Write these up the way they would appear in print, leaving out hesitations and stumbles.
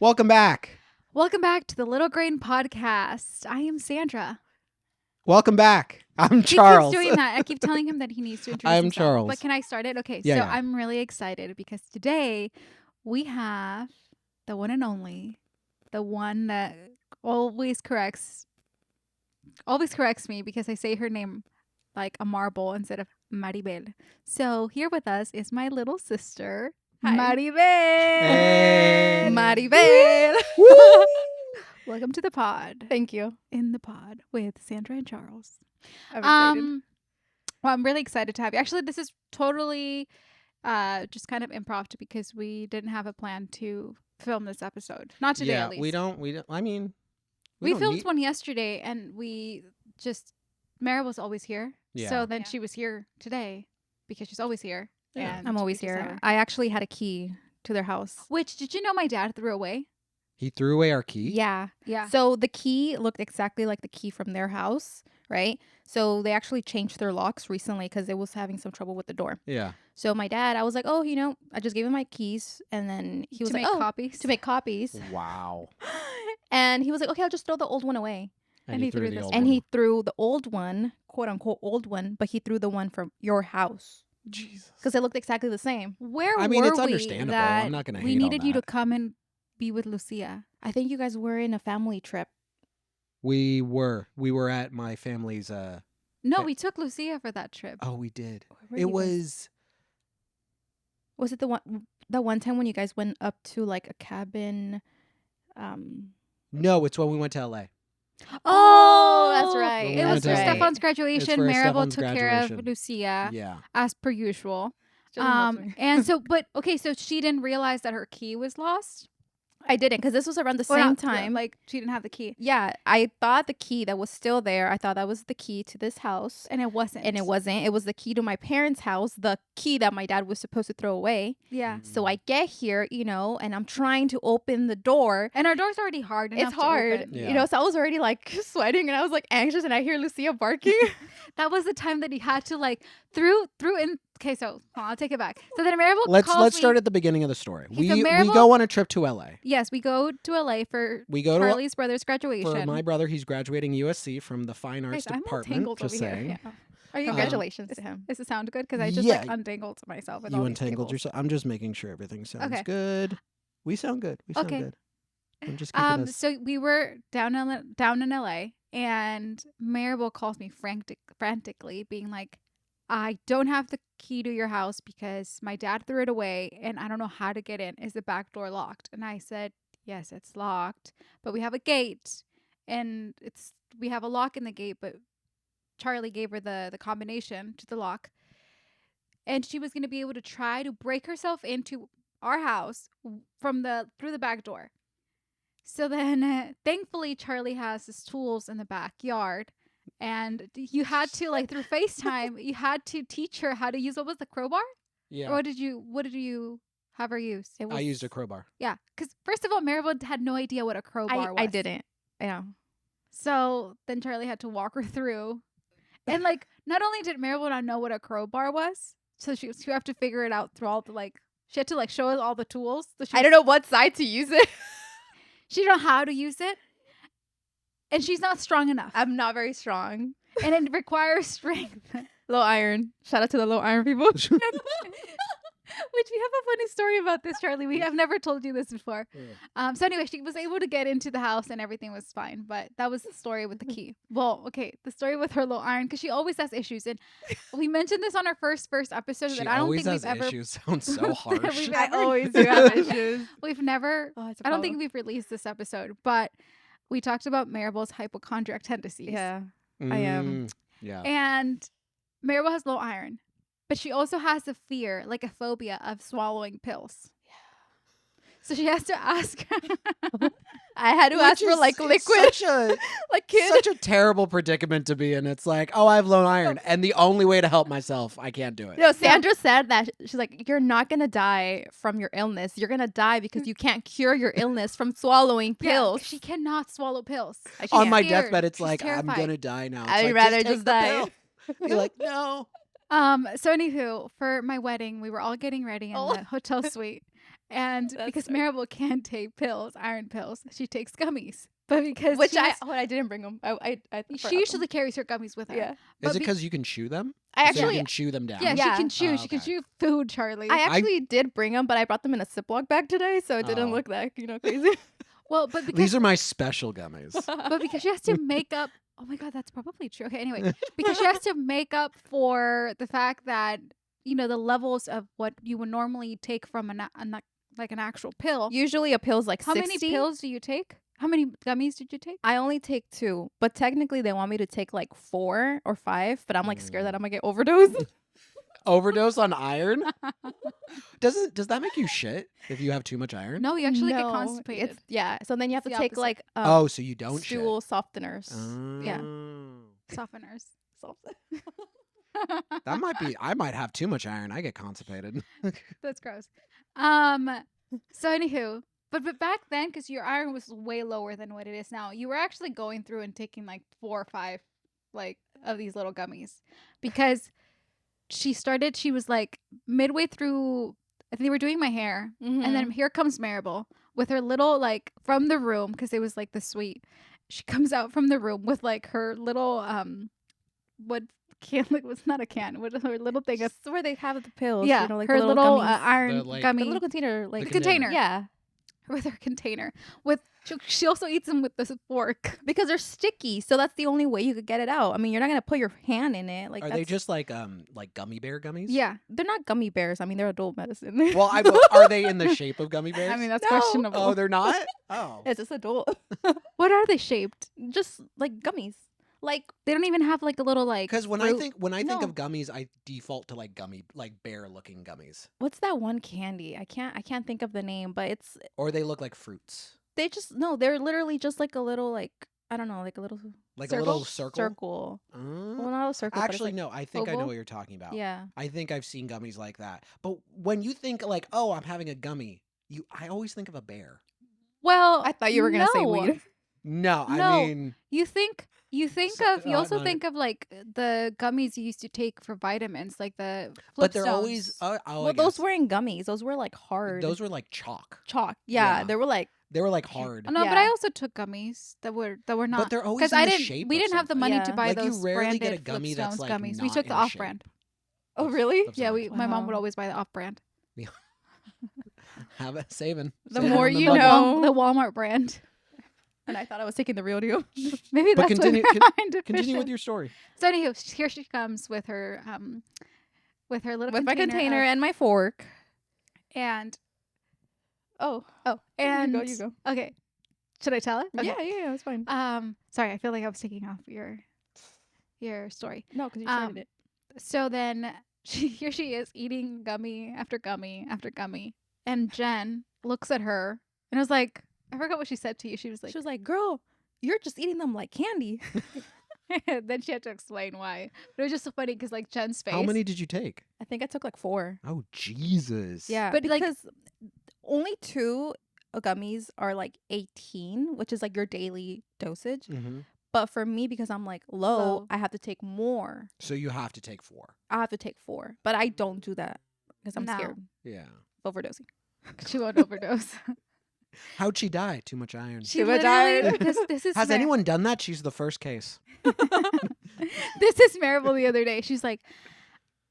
Welcome back. Welcome back to the Little Grain Podcast. I am Sandra. Welcome back. I'm He Charles. keeps doing that. I keep telling him that he needs to introduce I'm himself. Charles. But can I start it? Okay, Yeah, so yeah. I'm really excited because today we have the one and only, the one that always corrects me because I say her name like a marble instead of Maribel. So here with us is my little sister, Hi. Maribel. Hey. Maribel. Woo! Welcome to the pod. Thank you. In the pod with Sandra and Charles. I'm excited. Well, I'm really excited to have you. Actually, this is totally just kind of improv because we didn't have a plan to film this episode. Not today, Yeah, at least. we don't. I mean, We don't filmed need- one yesterday, and Mara was always here. Yeah. So then Yeah. she was here today because she's always here. Yeah. And I'm we always just have here. her. I actually had a key to their house. Which, did you know my dad threw away? He threw away our key. Yeah. Yeah. So the key looked exactly like the key from their house, right? So they actually changed their locks recently because it was having some trouble with the door. Yeah. So my dad, I was like, oh, I just gave him my keys. And then he was to like, make oh, copies. to make copies. Wow. And he was like, okay, I'll just throw the old one away. And he threw the this old And one. he threw the old one, quote unquote old one, but he threw the one from your house Jesus. because it looked exactly the same. Where I mean, were it's we understandable. that I'm not gonna we hate on needed you to that. come and be with Lucia? I think you guys were in a family trip. We were at my family's. No, Yeah. we took Lucia for that trip. Oh, we did. Where It you guys- was. Was it the one time when you guys went up to like a cabin? No, it's when we went to LA. Oh, that's right. When we It went was to for LA. Stefan's graduation. for Maribel Stefan's took care of graduation. Lucia Yeah. as per usual. Still loves me. And so, but okay, so she didn't realize that her key was lost. I didn't because this was around the Well, same not- time. like she didn't have the key, Yeah, I thought the key that was still there. I thought that was the key to this house. and it wasn't. And it wasn't. It was the key to my parents' house, the key that my dad was supposed to throw away. Yeah. So I get here, and I'm trying to open the door. And our door's already hard. It's enough to hard, open. Yeah. so I was already like sweating and I was like anxious and I hear Lucia barking. That was the time that he had to like threw in. Okay, so hold on, I'll take it back. So then Maribel Let's calls me. start at the beginning of the story. Okay, so We Maribel- go on a trip to LA. Yes, we go to LA for We go Charlie's brother's to graduation. for my brother. He's graduating USC from the Fine Arts Guys, I'm all Department. tangled Just over here. saying. Yeah. Are you good? Congratulations to him. Does it sound good? Because I just Yeah. like untangled myself. With You all these entangled cables. yourself. I'm just making sure everything sounds Okay. good. We sound good. We sound Okay. good. I'm just keeping us. So we were down in LA, and Maribel calls me frantically, being like, "I don't have the key to your house because my dad threw it away, and I don't know how to get in. Is the back door locked?" And I said, "Yes, it's locked, but we have a gate, and we have a lock in the gate, but." Charlie gave her the combination to the lock, and she was going to be able to try to break herself into our house through the back door. So then, thankfully, Charlie has his tools in the backyard, and you had to through FaceTime, you had to teach her how to use what was the crowbar, Yeah. or what did you have her use? I used a crowbar. Yeah, because first of all, Maribel had no idea what a crowbar was. I didn't. Yeah. So then Charlie had to walk her through. And not only did Maribel not know what a crowbar was, so she would have to figure it out through all the she had to show us all the tools. So I don't know what side to use it. She didn't know how to use it. And she's not strong enough. I'm not very strong. And it requires strength. Low iron. Shout out to the low iron people. Which we have a funny story about this, Charlie. We have never told you this before. So anyway, she was able to get into the house and everything was fine. But that was the story with the key. Well, okay, the story with her low iron, because she always has issues. And we mentioned this on our first episode She that I don't always think has we've ever. issues. Sounds so harsh. We've I ever- always do have issues. We've never. Oh, it's a I don't think problem. we've released this episode, but we talked about Maribel's hypochondriac tendencies. Yeah. I am. Yeah. And Maribel has low iron, but she also has a fear, like a phobia of swallowing pills. Yeah. So she has to ask. I had to ask for It's liquid, Such a, kid. such a terrible predicament to be in. It's like, oh, I have low iron, and the only way to help myself, I can't do it. No, Sandra said that she's like, you're not gonna die from your illness. You're gonna die because you can't cure your illness from swallowing pills. Yeah, she cannot swallow pills. I On can't. my Scared. deathbed, it's She's like I'm terrified. gonna die now. It's I'd like, rather take just the die. pill. You're like, no. So anywho, for my wedding, we were all getting ready in Oh. the hotel suite, And That's because funny. Maribel can't take pills, iron pills, she takes gummies. But because Which she, has- I didn't bring them. I she usually carries her gummies with her. Yeah. Is But it because you can chew them? I So actually you can chew them down. Yeah, Yeah. she can chew. Oh, She can okay. chew food, Charlie. I actually did bring them, but I brought them in a Ziploc bag today, so it didn't Oh. look that crazy. well, but because These are my special gummies. but because she has to make up. Oh my god, that's probably true. Okay, anyway, because she has to make up for the fact that the levels of what you would normally take from like an actual pill. Usually a pill's like How 60. many pills do you take? How many gummies did you take? I only take 2, but technically they want me to take like 4 or 5, but I'm like scared that I'm gonna get overdosed. Overdose on iron? Does that make you shit if you have too much iron? No, you actually get No, constipated. So then you have It's to the take opposite. like Oh, so you don't shit. stool softeners. Yeah. Oh. Softeners. That might be. I might have too much iron. I get constipated. That's gross. So anywho, but back then, because your iron was way lower than what it is now, you were actually going through and taking like 4 or 5, like of these little gummies, because she was like midway through. I think they were doing my hair, and then here comes Maribel with her little like from the room because it was like the suite. She comes out from the room with like her little what can like was not a can, what her little thing of Just where they have the pills. yeah, Like her the little gummies. iron The, like- gummy The little container, like The container. Yeah, with her container. With she also eats them with this fork. because they're sticky, so that's the only way you could get it out. I mean, you're not gonna put your hand in it. Like, Are they just like gummy bear gummies? Yeah, They're not gummy bears. I mean, they're adult medicine. Well, are they in the shape of gummy bears? I mean that's No. questionable. Oh, they're not. Oh. it's just adult, What are they shaped? just like gummies. Like They don't even have like a little like. Because when I fruit. think No. of gummies, I default to like bear looking gummies, what's that one candy? I can't think of the name, but or they look like fruits, they're literally just like a little like I don't know, like a little like Circle? a little circle. circle. Well, not a circle. Actually, but it's no. I think I know oval? what you're talking about. like, yeah. I think I've seen gummies like that. But when you think like, oh, I'm having a gummy, I always think of a bear. Well, I thought you were gonna say no. weed. No, No. I mean, You think you also no. think of like the gummies you used to take for vitamins, like the but they're Flipstones. always. Oh, I Well, those guess. weren't gummies. Those were like hard. Those were like chalk. chalk. Yeah, Yeah. they were like They were like hard. Oh, no, but Yeah. I also took gummies that were not. But they're always because in I the didn't. shape We of didn't have the something. money Yeah. to buy Like, you those rarely get branded a gummy that's, Flipstones like, gummies. We not took in the the off-brand. Oh, Of- really? of Yeah, something. my mom Wow. would always buy the off-brand. Have it saving. The Saving more on the you money. know. The Walmart brand. And I thought I was taking the real deal. Maybe But that's continue- why we're behind Continue Deficient. with your story. So anywho, here she comes with her little With my container of- and my fork. and Oh, and you go. Okay, should I tell it? Okay. Yeah, it's fine. Sorry, I feel like I was taking off your story. No, because you um, started it. So then here she is eating gummy after gummy after gummy, and Jen looks at her and was like, I forgot what she said to you. She was like, She was like, "Girl, you're just eating them like candy." then she had to explain why. But it was just so funny because like Jen's face. How many did you take? I think I took like 4. Oh, Jesus. Yeah, But, like- because only 2 gummies are like 18, which is like your daily dosage. Mm-hmm. But for me, because I'm like low, Low. I have to take more. So you have to take 4. I have to take 4, but I don't do that because I'm No. scared Yeah. of overdosing. She won't overdose. How'd she die? Too much iron. She Too much literally- iron. this is Has Mar- anyone done that? She's the first case. This is Maribel the other day. She's like,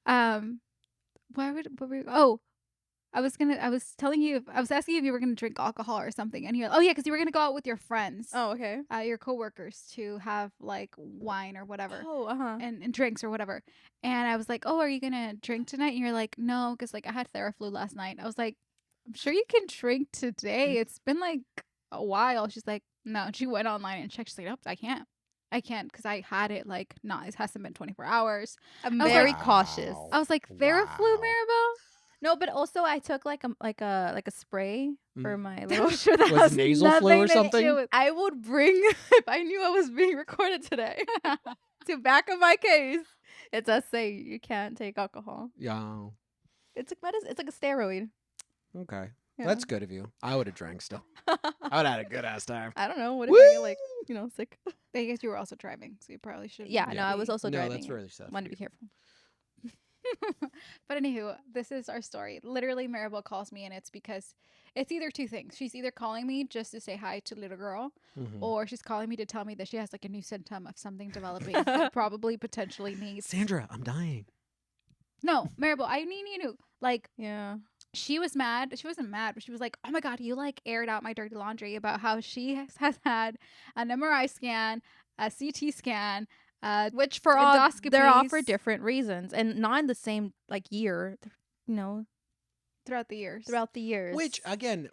why would I was telling you, I was asking if you were gonna drink alcohol or something, and you're, oh yeah, because you were gonna go out with your friends, Oh, okay. your coworkers, to have like wine or whatever, Oh, and drinks or whatever. And I was like, oh, are you gonna drink tonight? And you're like, no, because like I had Theraflu last night. I was like, I'm sure you can drink today. It's been like a while. She's like, no. And she went online and checked. She's like, nope, I can't because I had it like it hasn't been 24 hours. I'm I was very like- cautious. I was like, Theraflu, Wow. Maribel? No, but also I took like a spray for my I'm little. sure that Was has nasal flu nothing or to something? do with- I would bring if I knew I was being recorded today. To back of my case, it does say you can't take alcohol. Yeah. It's like medicine. It's like a steroid. Okay. Yeah. That's good of you. I would have drank still. I would have had a good ass time. I don't know. What if I get like sick? I guess you were also driving, so you probably should. Yeah, no, I was also No, driving. that's really sad. Want for to be you. careful. But anywho, this is our story. Literally, Maribel calls me, and it's because it's either two things. She's either calling me just to say hi to little girl, Mhm. or she's calling me to tell me that she has like a new symptom of something developing that probably potentially needs. Sandra, I'm dying. No, Maribel, I need you to like. Yeah. She was mad. She wasn't mad, but she was like, "Oh my god, you like aired out my dirty laundry about how she has had an MRI scan, a CT scan, Which for all they're all for endoscopies different reasons and not in the same like year. You know, throughout the years." throughout the years. Which again,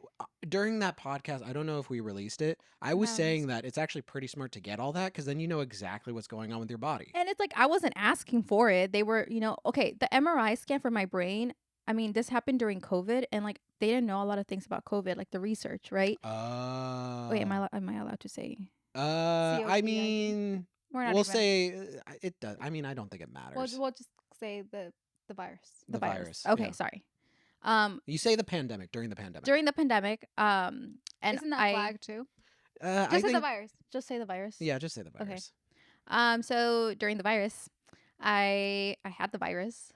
during that podcast, I don't know if we released it. I was No, saying that it's actually pretty smart to get all that because then you know exactly what's going on with your body. And it's like I wasn't asking for it. They were, okay, the MRI scan for my brain. I mean, this happened during COVID, and like they didn't know a lot of things about COVID, like the research, right? Wait, am I allowed to say? I COPID. mean, We're not we'll even. say it does. I mean, I don't think it matters. We'll just say the virus. The virus, Okay, yeah. sorry. You say the pandemic during the pandemic. During the pandemic, and Isn't that flag too? I Just say think, the virus. just say the virus. yeah, just say the virus. So during the virus, I had the virus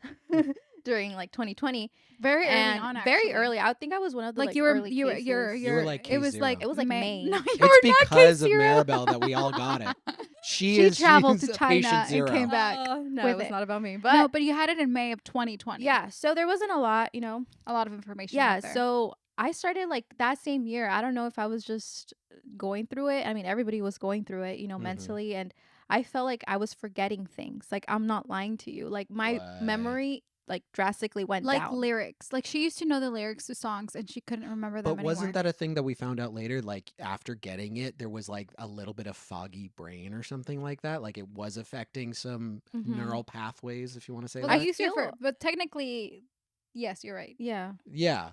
during like 2020. Very early And on, very actually. early. I think I was one of the Like you were, early you were, cases. You were like It was case like zero. It was like May. No, you It's were not because case of zero. Maribel that we all got it. She traveled she's to a China patient and zero. came back. No, with it was it. not about me. But No, but you had it in May of 2020. yeah, so there wasn't a lot, a lot of information. Yeah, out there. so I started like that same year. I don't know if I was just going through it. I mean, everybody was going through it, Mhm. mentally, and I felt like I was forgetting things. Like I'm not lying to you. Like my What? memory like drastically went like down. lyrics. Like she used to know the lyrics to songs and she couldn't remember them But anymore. wasn't that a thing that we found out later? Like after getting it, there was like a little bit of foggy brain or something like that. Like it was affecting some Mhm. neural pathways, if you want to say Well, that. they used it for, feel- but technically, yes, you're right. Yeah. Yeah,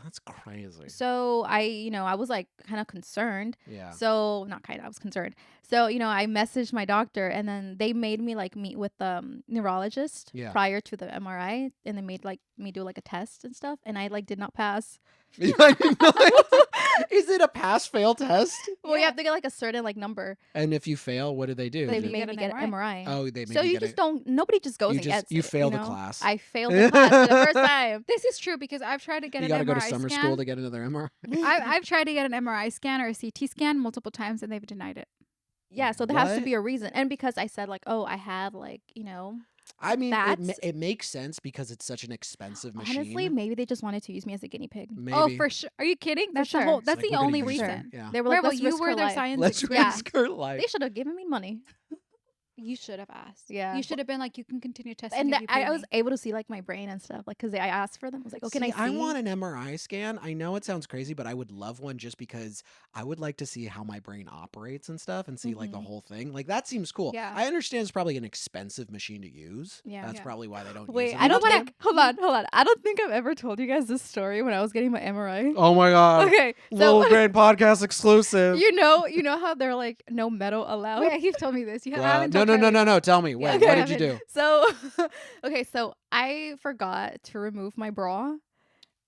that's crazy. So I was like kind of concerned. Yeah. So not kind of, I was concerned. So I messaged my doctor, and then they made me like meet with the neurologist Yeah. prior to the MRI, and they made like me do like a test and stuff, and I like did not pass. Is it a pass-fail test? Well, you have to get like a certain like number. And if you fail, what do they do? They you Just- made get me an get an MRI. oh, they make So you you get just it. don't. Nobody just goes and gets You it, failed the know? class. I failed the class for the first time. This is true because I've tried to get You an got to go to MRI summer scan. school to get another MRI. I've tried to get an MRI scan or a CT scan multiple times and they've denied it. Yeah, so there has to What? be a reason, and because I said like, oh, I have like I mean, That's- it makes sense because it's such an expensive machine. honestly, maybe they just wanted to use me as a guinea pig. Maybe. Oh, for sure. Are you kidding? That's sure. the whole. It's That's like, the we're gonna only use her. reason. Yeah. They were like, Maribel, let's you risk were her their life. science. Let's experiment. risk her life. They should have given me money. You should have asked. Yeah. You should have been like, you can continue testing. And if you pay I was me. able to see like my brain and stuff, like because I asked for them. I was like, oh, can I See, see? I want an MRI scan. I know it sounds crazy, but I would love one just because I would like to see how my brain operates and stuff and see like the Mhm. whole thing. Like that seems cool. Yeah. I understand it's probably an expensive machine to use. Yeah. That's Yeah. probably why they don't use Wait, it. I don't all the time. think. Hold on. I don't think I've ever told you guys this story when I was getting my MRI. Oh my god. Okay, Little so Brain Podcast exclusive. you know how they're like no metal allowed. Wait, you've told me this. You Wow. haven't No, told no, no, Kylie. no, no. Tell me. Wait, Okay. what did you do? So, okay, so I forgot to remove my bra.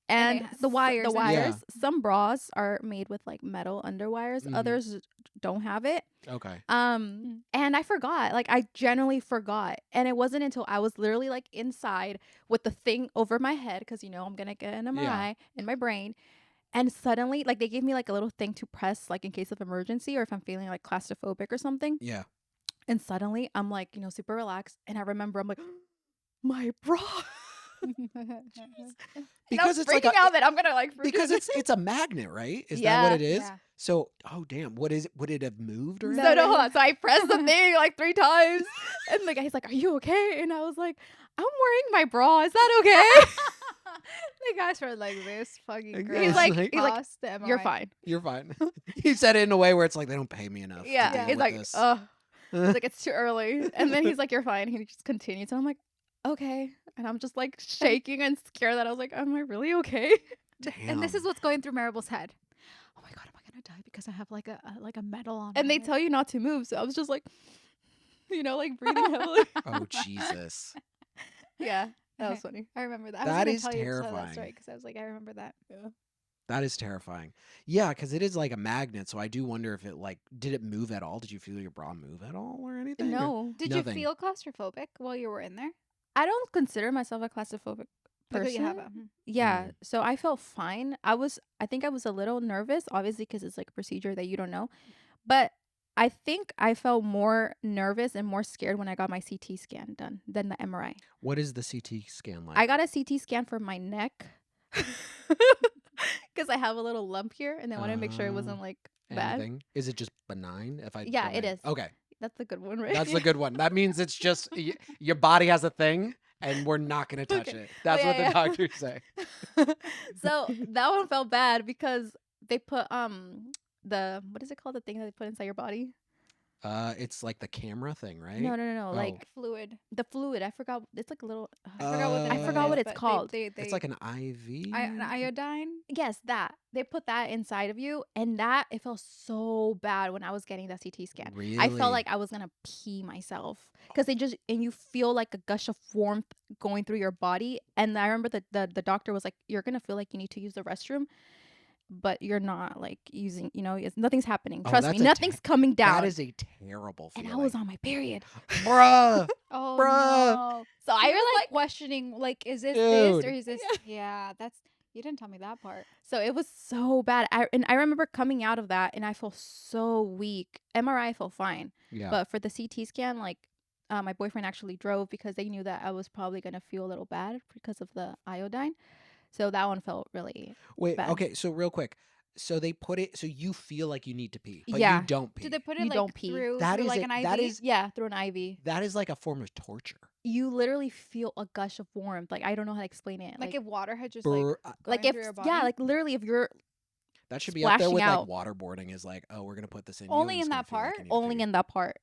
And the wires the and wires. stuff. Some bras are made with like metal underwires. Mhm. Others don't have it. Okay. And I forgot. Like I genuinely forgot. And it wasn't until I was literally like inside with the thing over my head because I'm gonna get an MRI in my brain. And suddenly, like they gave me like a little thing to press, like in case of emergency or if I'm feeling like claustrophobic or something. Yeah. And suddenly, I'm like, super relaxed. And I remember, I'm like, my bra. Because it's like freaking out that I'm gonna like freak because out. it's a magnet, right? Is that what Yeah. it is? Yeah. So, oh damn, what is it? Would it have moved or So anything? no, hold on. So I pressed the thing like 3 times, and the guy's like, "Are you okay?" And I was like, "I'm wearing my bra. Is that okay?" The guys were like this fucking He's girl. like- he's like, Paused the "You're MRI. fine." You're fine. He said it in a way where it's like they don't pay me enough. Yeah. To deal He's with like, this. "Oh," he's like, "It's too early." And then he's like, "You're fine." He just continues, and I'm like, "Okay." And I'm just like shaking and scared that I was like, "Am I really okay?" Damn. And this is what's going through Maribel's head. Oh my god, am I gonna die because I have like a metal on? And my they head? tell you not to move, so I was just like, like breathing heavily. Oh Jesus. Yeah, that was funny. I remember that. That I was is gonna tell you that terrifying. story because I was like, I remember that. That is terrifying. Yeah, because it is like a magnet. So I do wonder if it did it move at all? Did you feel your bra move at all or anything? or- No. Did Nothing. you feel claustrophobic while you were in there? I don't consider myself a claustrophobic That's what you have. person. Yeah, so I felt fine. I think I was a little nervous, obviously, because it's like a procedure that you don't know. But I think I felt more nervous and more scared when I got my CT scan done than the MRI. What is the CT scan I like? got a CT scan for my neck because I have a little lump here, and they wanted to make sure it Uh, wasn't like bad. anything? Is it just benign? If I Yeah, don't it mind. is. Okay, That's a good one, right? that's the good one. That means it's just your body has a thing, and we're not gonna touch Okay. it. Oh, That's what the yeah, doctors say. yeah. So that one felt bad because they put the what is it called? The thing that they put inside your body? It's like the camera thing, right? No. Oh, Like Fluid. the fluid. I forgot. It's like a little. I forgot what the I name forgot of what it is, it's but called. it's like an IV. an iodine. Yes, that they put that inside of you, and that it felt so bad when I was getting the CT scan. I felt Really? like I was gonna pee myself because they just and you feel like a gush of warmth going through your body. And I remember the doctor was like, "You're gonna feel like you need to use the restroom, but you're not like using. Nothing's happening. Oh, Trust me, that's nothing's coming down." that is a terrible And feeling. I was on my period, Bruh, Oh bruh, no. so I I was was like like, questioning, like, is this this or dude. is this? Yeah. Yeah, that's. You didn't tell me that part. So it was so bad. I remember coming out of that and I felt so weak. MRI I felt fine. Yeah. But for the CT scan, like my boyfriend actually drove because they knew that I was probably gonna feel a little bad because of the iodine. So that one felt really Wait. bad. Okay. So real quick. So they put it. So you feel like you need to pee, but you Yeah. don't pee. Did they put it You like don't pee. through That through is like it. an IV? That is Yeah, through an IV. that is like a form of torture. You literally feel a gush of warmth. Like I don't know how to explain it. Like if water had just Brr, like going if through your body. yeah, like literally if you're that should be up there splashing with out. like waterboarding. Is like, oh, we're gonna put this in you. Only and it's in gonna that feel like part? you need to only pee. in that part.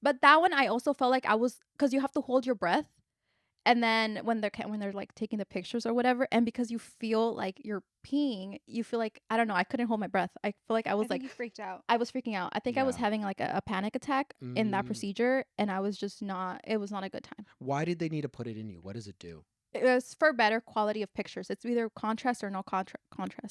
But that one I also felt like I was because you have to hold your breath. And then when they're like taking the pictures or whatever, and because you feel like you're peeing, you feel like I don't know. I couldn't hold my breath. I feel like I I was think like you freaked out. I was freaking out. I think I was Yeah. having like a panic attack in that Mm. procedure, and I was just not. It was not a good time. Why did they need to put it in you? What does it do? It was for better quality of pictures. It's either contrast or no contrast,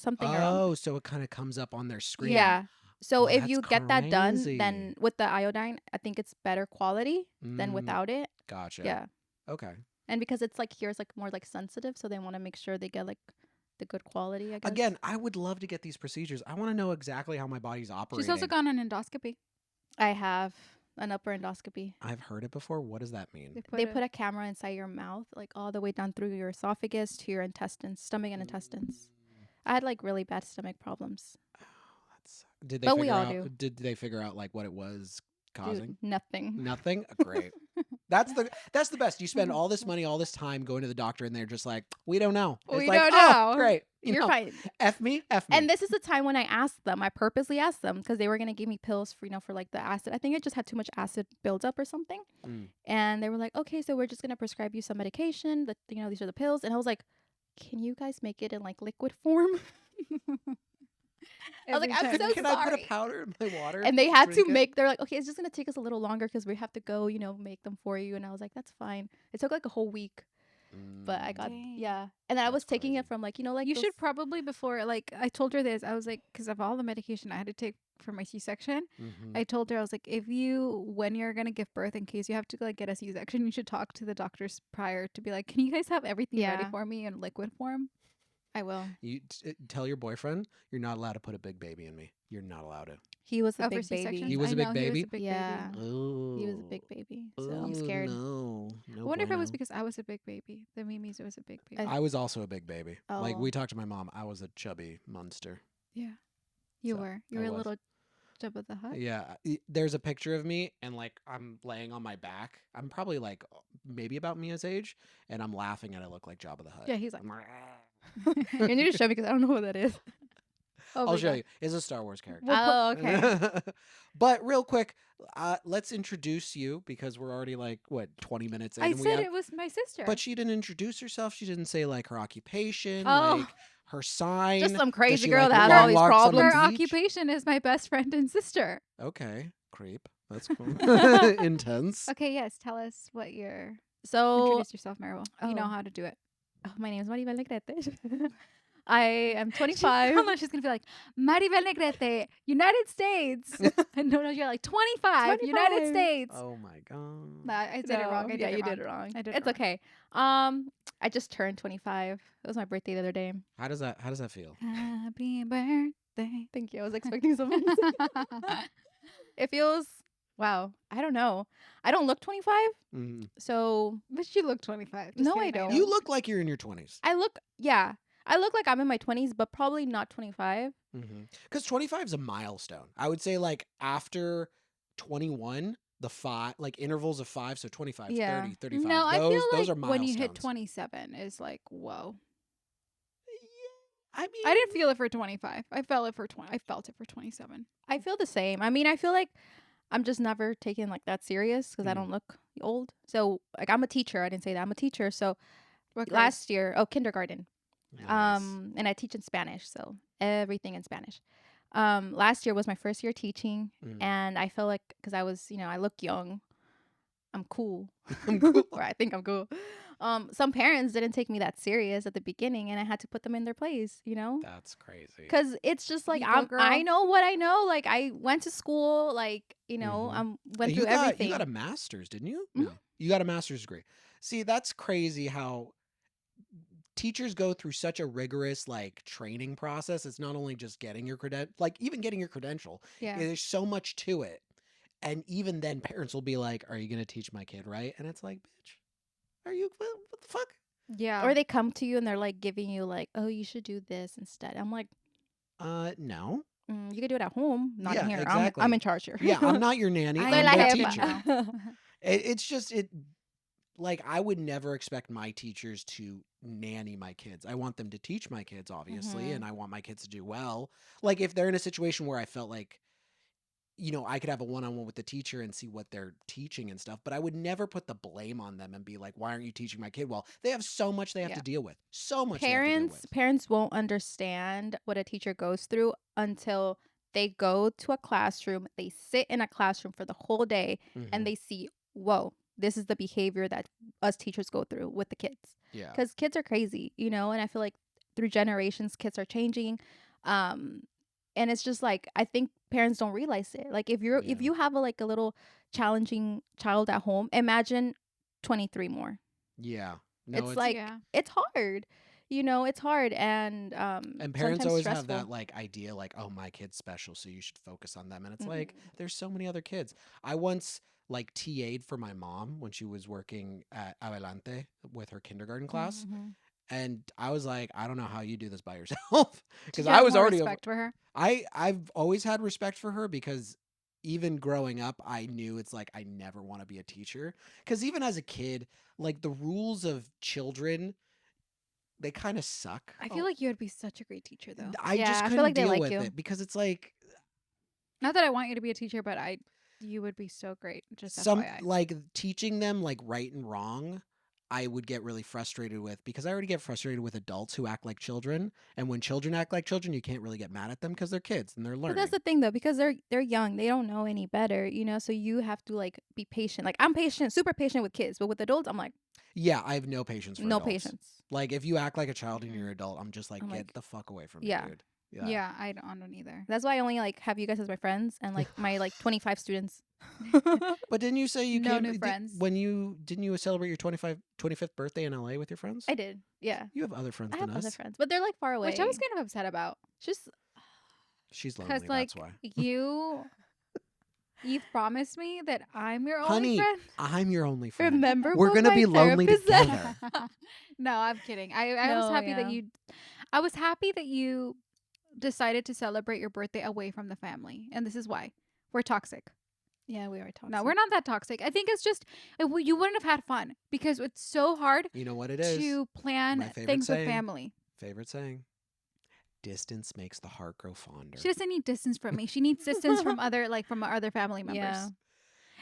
something around. Oh, so it kind of comes up on their screen. Yeah. So Oh, if that's you get that done, crazy. then with the iodine, I think it's better quality than Mm, without it. Gotcha. Yeah. Okay. And because it's like here, it's like more like sensitive, so they want to make sure they get like the good quality, I guess. Again, I would love to get these procedures. I want to know exactly how my body's operating. She's also gone on endoscopy. I have an upper endoscopy. I've heard it before. What does that mean? They put a camera inside your mouth, like all the way down through your esophagus to your intestines, stomach and intestines. I had like really bad stomach problems. Oh, that's. Did they But figure we all out? do. Did they figure out like what it was causing? Dude, nothing. Nothing. Great. That's the best. You spend all this money, all this time going to the doctor, and they're just like, we don't know. It's We like, don't oh, know." great. You're fine. F me, F me. And this is the time when I asked them. I purposely asked them because they were gonna give me pills for for like the acid. I think I just had too much acid buildup or something. Mm. And they were like, okay, so we're just gonna prescribe you some medication. That these are the pills. And I was like, can you guys make it in like liquid form? I was like, I'm Every so time. Can I put a sorry. powder in my water? And they had to Drink it? make. They're like, okay, it's just gonna take us a little longer because we have to go, make them for you. And I was like, that's fine. It took like a whole week, but I got Dang. yeah. And then I was That's taking crazy. it from like like You those- should probably before, like, I told her this. I was like, because of all the medication I had to take for my C-section, Mhm. I told her, I was like, when you're gonna give birth, in case you have to like get a C-section, you should talk to the doctors prior to be like, can you guys have everything ready Yeah. for me in liquid form? I will. You tell your boyfriend you're not allowed to put a big baby in me. You're not allowed to. He was a Oh, for big C-sections? baby. He was I a big know, He was baby? a big Yeah. baby. Oh, He was a big baby. So Oh, I'm scared. No, I no wonder if it was bueno. because I was a big baby. The Mimi's was a big baby. I- I was also a big baby. Like Oh. we talked to my mom. I was a chubby monster. Yeah, you So, were. You I were a was. little Jabba the Hutt. Yeah, there's a picture of me and like I'm laying on my back. I'm probably like maybe about Mia's age, and I'm laughing and I look like Jabba the Hutt. Yeah, he's like. I'm like, You need to show me because I don't know what that is. Oh I'll my show God. you. It's a Star Wars character. Oh, okay. But real quick, let's introduce you because we're already like what 20 minutes in. I and we said have- it was my sister. But she didn't introduce herself. She didn't say like her occupation, Oh. like her sign. Just some Does crazy she girl like that had long all these walks on the her problems. beach? occupation is my best friend and sister. Okay, creep. That's cool. Intense. Okay, yes. Tell us what your So introduce yourself, Maribel. You know Oh. how to do it. my name is Maribel Negrete. I am 25. She's gonna be like, Maribel Negrete, United States. And no, you're like 25, United 25. States. Oh my god. Nah, I did it wrong. Yeah, you did it wrong. I did it It's wrong. okay. I just turned 25. It was my birthday the other day. How does that feel? Happy birthday. Thank you. I was expecting something. It feels, wow. I don't know. I don't look 25. Mhm. So But you look 25. No, I don't. You look like you're in your 20s. I look like I'm in my 20s, but probably not 25. Because 25 is a milestone. I would say like after 21, the like intervals of 5, so 25, Yeah. 30, 35. No, I feel those like are when you hit milestones. 27 is like, whoa. I mean, I didn't feel it for 25. I felt it for 27. I feel the same. I mean, I feel like I'm just never taken like that serious because I Mm. don't look old. So like I'm a teacher. I didn't say that. I'm a teacher. So What grade? last year, kindergarten. nice. And I teach in Spanish, so everything in Spanish. Last year was my first year teaching, Mm. and I felt like because I was, I look young, I'm cool. I'm cool. Or I think I'm cool. Some parents didn't take me that serious at the beginning, and I had to put them in their place, That's crazy. because it's just like You go, girl. I know what I know. Like I went to school, like Mhm. went You through everything. You got a master's, didn't you? Mhm. No. You got a master's degree. See, that's crazy how teachers go through such a rigorous like training process. It's not only just getting your like even getting your credential. Yeah. There's so much to it. And even then parents will be like, "Are you going to teach my kid right?" And it's like, "Bitch, are you what the fuck?" Yeah. Or they come to you and they're like giving you like, oh, you should do this instead. I'm like, No. you could do it at home, not Yeah, here. exactly. I'm in charge here. Yeah, I'm not your nanny. I I'm Soy am la the helping teacher. now. It's just like I would never expect my teachers to nanny my kids. I want them to teach my kids, obviously, Mhm. and I want my kids to do well. Like if they're in a situation where I felt like, I could have a one-on-one with the teacher and see what they're teaching and stuff, but I would never put the blame on them and be like, "Why aren't you teaching my kid well?" They have so much they have Yeah. to deal with. So much they have to deal with. Parents won't understand what a teacher goes through until they go to a classroom, they sit in a classroom for the whole day, Mhm. and they see, whoa, this is the behavior that us teachers go through with the kids. Yeah. Because kids are crazy, and I feel like through generations, kids are changing. And it's just like I think parents don't realize it. Like if Yeah. you have a little challenging child at home, imagine 23 more. Yeah. No, It's like Yeah. it's hard. It's hard and and parents sometimes always have stressful. that like idea like, "Oh, my kid's special, so you should focus on them." And it's Mhm. like there's so many other kids. I once like TA'd for my mom when she was working at Adelante with her kindergarten class. Mhm. And I was like, "I don't know how you do this by yourself." Did Because you I have was more already respect for her? I've always had respect for her because even growing up, I knew it's like I never want to be a teacher. Because even as a kid, like the rules of children, they kind of suck. I feel like you would be such a great teacher, though. I Yeah, just I feel couldn't like they deal like with you. it because it's like Not that I want you to be a teacher, but you would be so great. Just some FYI. like teaching them like right and wrong. I would get really frustrated with because I already get frustrated with adults who act like children, and when children act like children, you can't really get mad at them because they're kids and they're But learning. that's the thing though, because they're young, they don't know any better, so you have to like be patient. Like I'm patient, super patient with kids, but with adults, I'm like Yeah, I have no patience for no adults. patience. Like if you act like a child and you're an adult, I'm just like, I'm get like, the fuck away from yeah. me, dude. Yeah. Yeah, I don't either. That's why I only like have you guys as my friends and like my like 25 students. But didn't you say you No came new friends. when you didn't you celebrate your 25th birthday in LA with your friends? I did, yeah. You have other friends I than have other us. friends, but they're like far away. Which I was kind of upset about. Just She's lonely, Because, like, that's why. you've promised me that I'm your only Honey, friend. I'm your only friend. remember We're what gonna my be lonely therapist said? together. No, I'm kidding. I was No, happy yeah. that I was happy that you decided to celebrate your birthday away from the family. And this is why. We're toxic. Yeah, we are talking. No, we're not that toxic. I think it's just you wouldn't have had fun because it's so hard You know what it is? to plan My favorite things with saying. family. Favorite saying. Distance makes the heart grow fonder. She doesn't need distance from me. She needs distance from other family members. Yeah.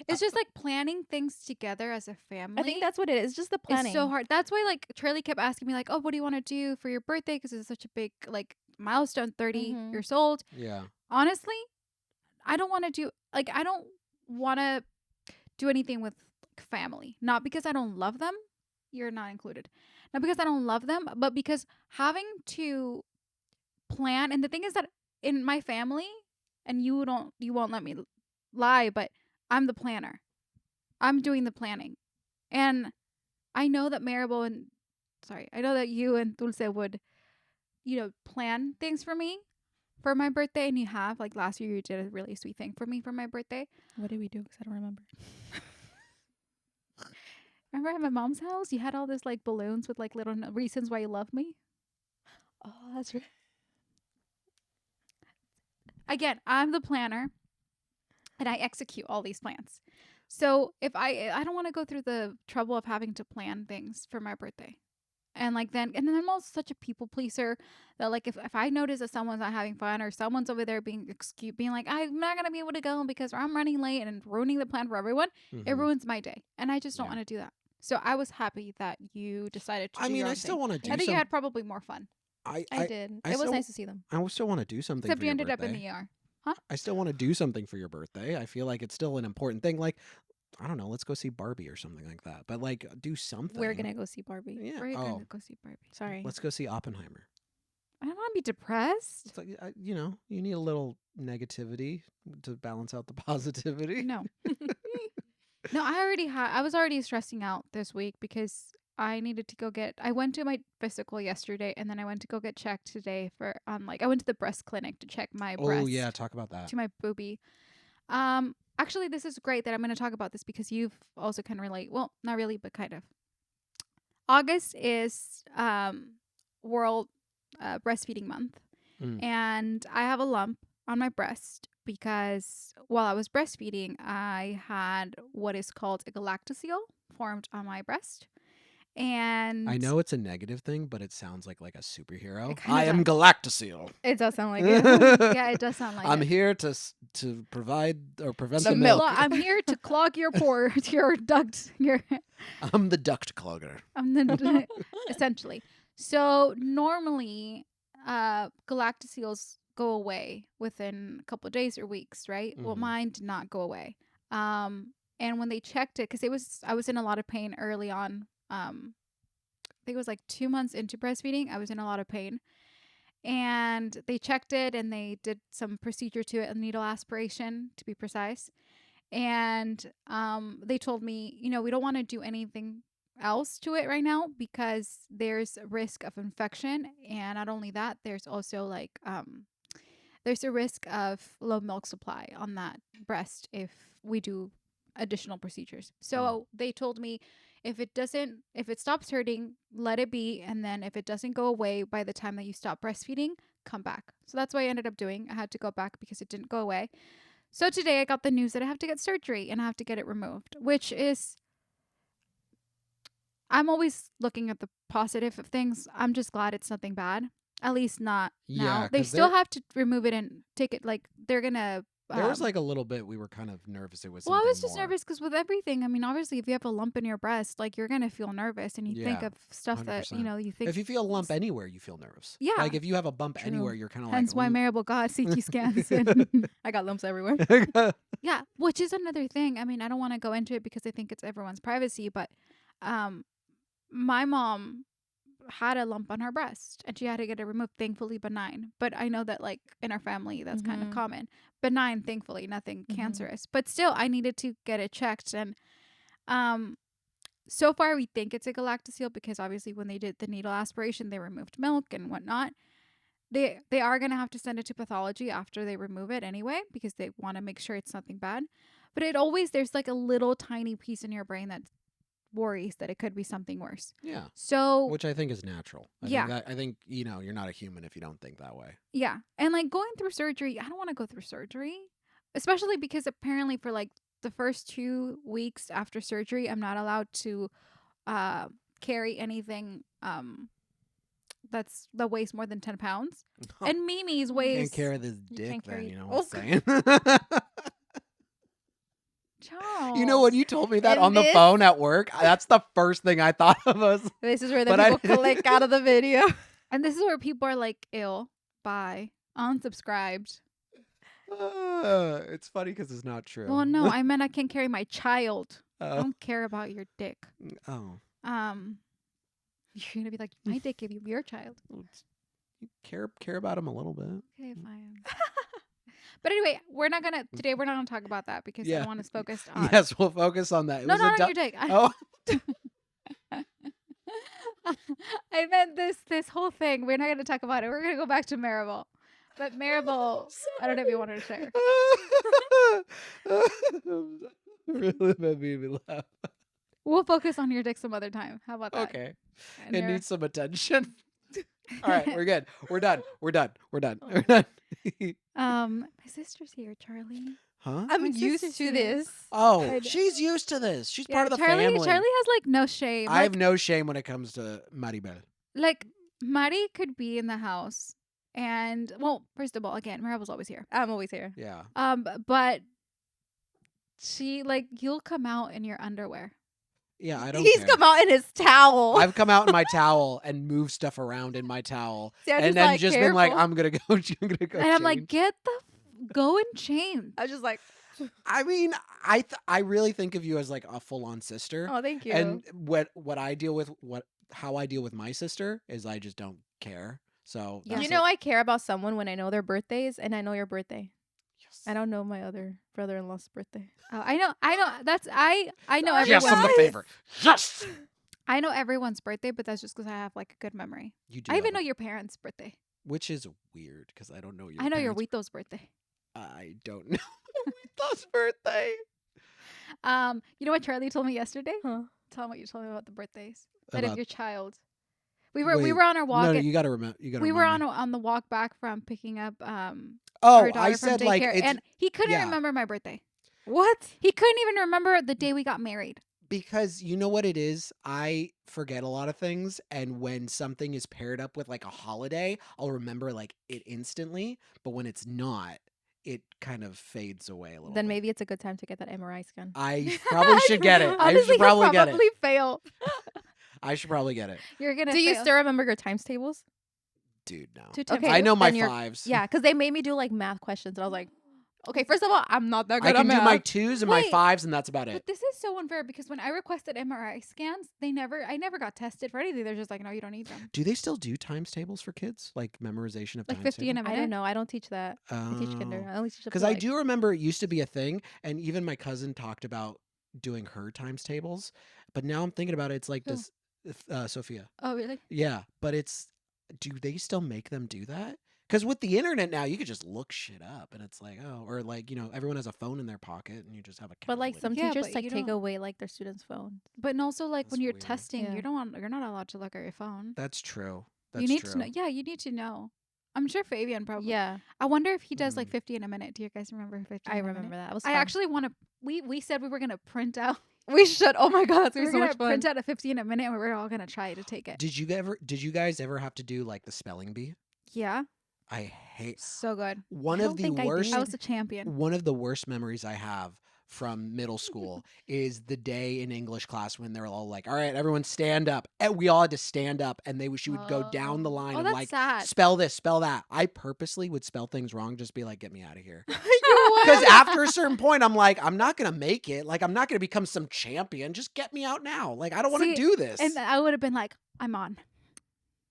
It's just like planning things together as a family. I think that's what it is. Just the planning. It's so hard. That's why like Charlie kept asking me like, "Oh, what do you want to do for your birthday?" Because it's such a big like milestone, 30 Mhm. years old. Yeah. Honestly, I don't want to do anything with like, family. Not because I don't love them. You're not included. Not because I don't love them, but because having to plan. And the thing is that in my family, and you won't let me lie, but I'm the planner. I'm doing the planning. And I know that I know that you and Dulce would, plan things for me for my birthday. And you have, like last year, you did a really sweet thing for me for my birthday. What did we do? Because I don't remember. Remember at my mom's house, you had all this like balloons with like little reasons why you love me. Oh, that's right. Again, I'm the planner and I execute all these plans. So if I don't want to go through the trouble of having to plan things for my birthday. And then I'm also such a people pleaser that like if I notice that someone's not having fun or someone's over there being like, I'm not gonna be able to go because I'm running late and ruining the plan for everyone, it ruins my day. And I just don't Yeah. want to do that. So I was happy that you decided to I do mean, your I own still thing. want to do I think you some. had probably more fun. I did. I It was still, nice to see them. I still want to do something Except for you your ended up birthday. in the ER. Huh? I still want to do something for your birthday. I feel like it's still an important thing. Like, I don't know, let's go see Barbie or something like that. But like, do something. We're gonna go see Barbie. Yeah. We're Oh, gonna go see Barbie. Sorry. let's go see Oppenheimer. I don't want to be depressed. It's like you need a little negativity to balance out the positivity. No. No, I was already stressing out this week because I needed to I went to my physical yesterday and then I went to go get checked today I went to the breast clinic to check my Oh breast yeah, talk about that. to my boobie. Actually this is great that I'm going to talk about this because you've also can relate. Well, not really, but kind of. August is World Breastfeeding Month. Mm. And I have a lump on my breast because while I was breastfeeding, I had what is called a galactocele formed on my breast. And I know it's a negative thing, but it sounds like a superhero. It kinda I am does. Galactocele. It does sound like it. yeah, it does sound like I'm it. here to provide or prevent The the milk. milk. I'm here to clog your pores, your duct, I'm the duct clogger. essentially. So normally, galactoceles go away within a couple of days or weeks, right? Well, Mhm. mine did not go away. And when they checked it, because I was in a lot of pain early on. I think it was like 2 months into breastfeeding. I was in a lot of pain, and they checked it and they did some procedure to it, a needle aspiration to be precise. And they told me, we don't want to do anything else to it right now because there's a risk of infection, and not only that, there's also there's a risk of low milk supply on that breast if we do additional procedures. So they told me if it stops hurting, let it be, and then if it doesn't go away by the time that you stop breastfeeding, come back. So that's what I ended up doing. I had to go back because it didn't go away. So today I got the news that I have to get surgery and I have to get it removed, which is, I'm always looking at the positive of things. I'm just glad it's nothing bad. At least not now. Yeah, They 'cause still have to remove it and take it. Like they're gonna. there was like a little bit we were kind of nervous it was Well, I something was just more. nervous because with everything, I mean, obviously, if you have a lump in your breast, like you're gonna feel nervous, and you think Yeah, of stuff that 100%. you think. If you feel a lump anywhere, you feel nervous. Yeah. Like if you have a bump True. anywhere, you're kind of Hence why like, Maribel got CT scans. And I got lumps everywhere. yeah, which is another thing. I mean, I don't want to go into it because I think it's everyone's privacy, but my mom had a lump on her breast and she had to get it removed, thankfully benign. But I know that like in our family that's kind of common. Benign, thankfully, nothing cancerous. But still I needed to get it checked, and so far we think it's a galactocele because obviously when they did the needle aspiration they removed milk and whatnot. They are gonna have to send it to pathology after they remove it anyway because they want to make sure it's nothing bad. But there's like a little tiny piece in your brain that worries that it could be something worse. yeah. So Which I think is natural. I think you're not a human if you don't think that way. yeah, and like going through surgery, I don't want to go through surgery, especially because apparently for like the first 2 weeks after surgery, I'm not allowed to carry anything that weighs more than 10 pounds. And Mimi's weighs. Can't carry this dick can't then, carry- you know Oh, what I'm saying? Charles. You know when you told me that And on the this- phone at work, that's the first thing I thought of us. This is where the But I- people click out of the video. And this is where people are like, ill, bye, unsubscribed. It's funny because it's not true. Well, no, I meant I can't carry my child. I Oh. don't care about your dick. Oh. You're gonna be like, my dick gave you your child. care about him a little bit. Okay, fine. But anyway, we're not gonna talk about that because I want us focused on. Yes, we'll focus on that. It No, was not on your dick. Oh, I meant this whole thing. We're not gonna talk about it. We're gonna go back to Maribel. But Maribel, I don't know if you wanted to share. really made me laugh. We'll focus on your dick some other time. How about that? Okay, And it your- needs some attention. All right, we're good. We're done. We're done. We're done. We're done. my sister's here, Charlie. Huh? I'm My used sister's to here. this. Oh, I- she's used to this. She's Yeah, part of the Charlie, family. Charlie has like no shame. I have no shame when it comes to Maribel. Like Mari could be in the house, and well, first of all, again, Maribel's always here. I'm always here. Yeah. But she like you'll come out in your underwear. Yeah, I don't He's care. come out in his towel. I've come out in my towel and moved stuff around in my towel. See, I'm and just then like, just been like, careful. I'm gonna go And I'm like, change. get the go and change. I was just like, I mean, I really think of you as like a full on sister. oh, thank you. And what I deal with how I deal with my sister is I just don't care. So Yeah. you know, I care about someone when I know their birthdays, and I know your birthday. yes. I don't know my other brother-in-law's birthday. Oh, I know. That's I know Yes, everyone's. I'm the favorite. Yes. I know everyone's birthday, but that's just because I have like a good memory. You do. I even have know a- your parents' birthday. which is weird because I don't know your. I know your parents' Wito's birthday. I don't know Wito's birthday. You know what Charlie told me yesterday? Huh? Tell him what you told me about the birthdays. That of About- your child. We were Wait, on our walk. No, you got to remember. You got to. we were on the walk back from picking up Oh, our daughter I from said daycare, like it's and he couldn't yeah. remember my birthday. What? He couldn't even remember the day we got married. because you know what it is. I forget a lot of things, and when something is paired up with like a holiday, I'll remember like it instantly. But when it's not, it kind of fades away a little. Then bit. maybe it's a good time to get that MRI scan. I probably should get it. I Honestly, should probably he'll get it. probably fail. I should probably get it, You're gonna. Do you fail. still remember your times tables? dude. No, To Okay, I know my then you're- fives. Yeah, because they made me do like math questions, and I was like, okay, first of all, I'm not that good I at can do math. my twos and my Wait. fives, and that's about it. But this is so unfair because when I requested MRI scans, I never got tested for anything. They're just like, no, you don't need them. Do they still do times tables for kids, like memorization of Like times 50 in a I minute. don't know. I don't teach that. I teach kinder. I only teach up Because to, I like- do remember it used to be a thing, and even my cousin talked about doing her times tables. But now I'm thinking about it, it's like Who? does Sophia? Oh, really? Yeah, but do they still make them do that? Because with the internet now, you could just look shit up, and it's like, oh, or like everyone has a phone in their pocket, and you just have a. But like some Yeah, teachers but like you take don't- away like their students' phone. But also, like when That's you're weird. testing, Yeah. you're not allowed to look at your phone. That's true. That's you need true. to know. Yeah, you need to know. I'm sure Fabian probably. Yeah, I wonder if he does like Mhm. 50 in a minute. Do you guys remember 50? I in a remember minute? that. It was I fun. actually want to. We said we were gonna print out. we should. Oh my god, it's We gonna were be so gonna much fun. print out a 50 in a minute, and we were all gonna try to take it. Did you guys ever have to do like the spelling bee? Yeah, I hate so good. one I of don't the think I worst. did. I was a champion. One of the worst memories I have from middle school is the day in English class when they're all like, "All right, everyone stand up." And we all had to stand up, and she would go down the line Oh, and that's like sad. spell this, spell that. I purposely would spell things wrong, just be like, "Get me out of here." You Because would? after a certain point, I'm like, I'm not gonna make it. Like, I'm not gonna become some champion. Just get me out now. Like, I don't want See, to do this. And I would have been like, I'm on.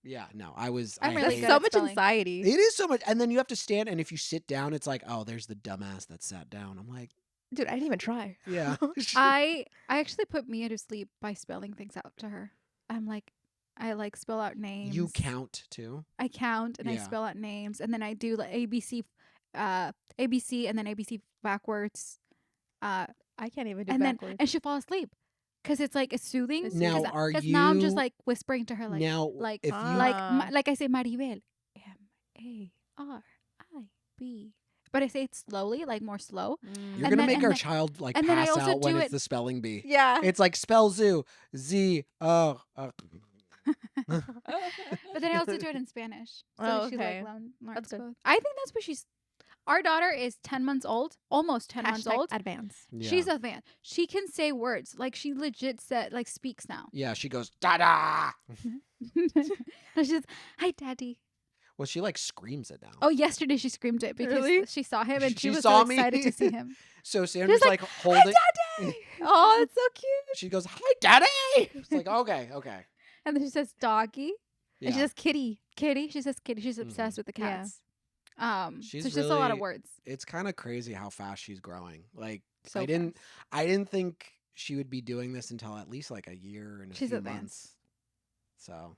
Yeah, no, I was. I'm I really That's hate good it. so at much spelling. anxiety. It is so much, and then you have to stand, and if you sit down, it's like, oh, there's the dumbass that sat down. I'm like, Dude, I didn't even try. yeah. I actually put Mia to sleep by spelling things out to her. I'm like, I like spell out names. You count too. I count and I Yeah. spell out names, and then I do like ABC, and then ABC backwards. I can't even do And backwards. then and she'll fall asleep because it's like it's soothing. It's Now, soothing. are now I'm just you- like whispering to her like Now, like if you Ah. like I say Maribel, MARIB, but I say it slowly, like more slow. you're and gonna then- make and our then- child like and then I pass also out when do it's it- the spelling bee. Yeah. It's like spell zoo, Z, But then I also do it in Spanish. So Oh, she okay. like learns That's good. both. I think that's what she's. Our daughter is 10 months old, almost 10 months Hashtag old. advance. Yeah. She's advanced. She can say words. Like she legit said, like speaks now. Yeah, she goes da da. She's, hi, daddy. Well, she like screams it now. Oh, yesterday she screamed it because Really? she saw him and she She was saw so me? excited to see him. So Sandra's like, like, holding. Oh, it's so cute. She goes, "Hi, daddy." It's like, okay. And then she says, doggy. And she Yeah. says kitty. Kitty. She says kitty. She's Mhm. obsessed with the Yeah. cats. So She's it's just a lot of really. words. It's kind of crazy how fast she's growing. Like So I didn't. fast. I didn't think she would be doing this until at least like a year and a She's few advanced. months. So,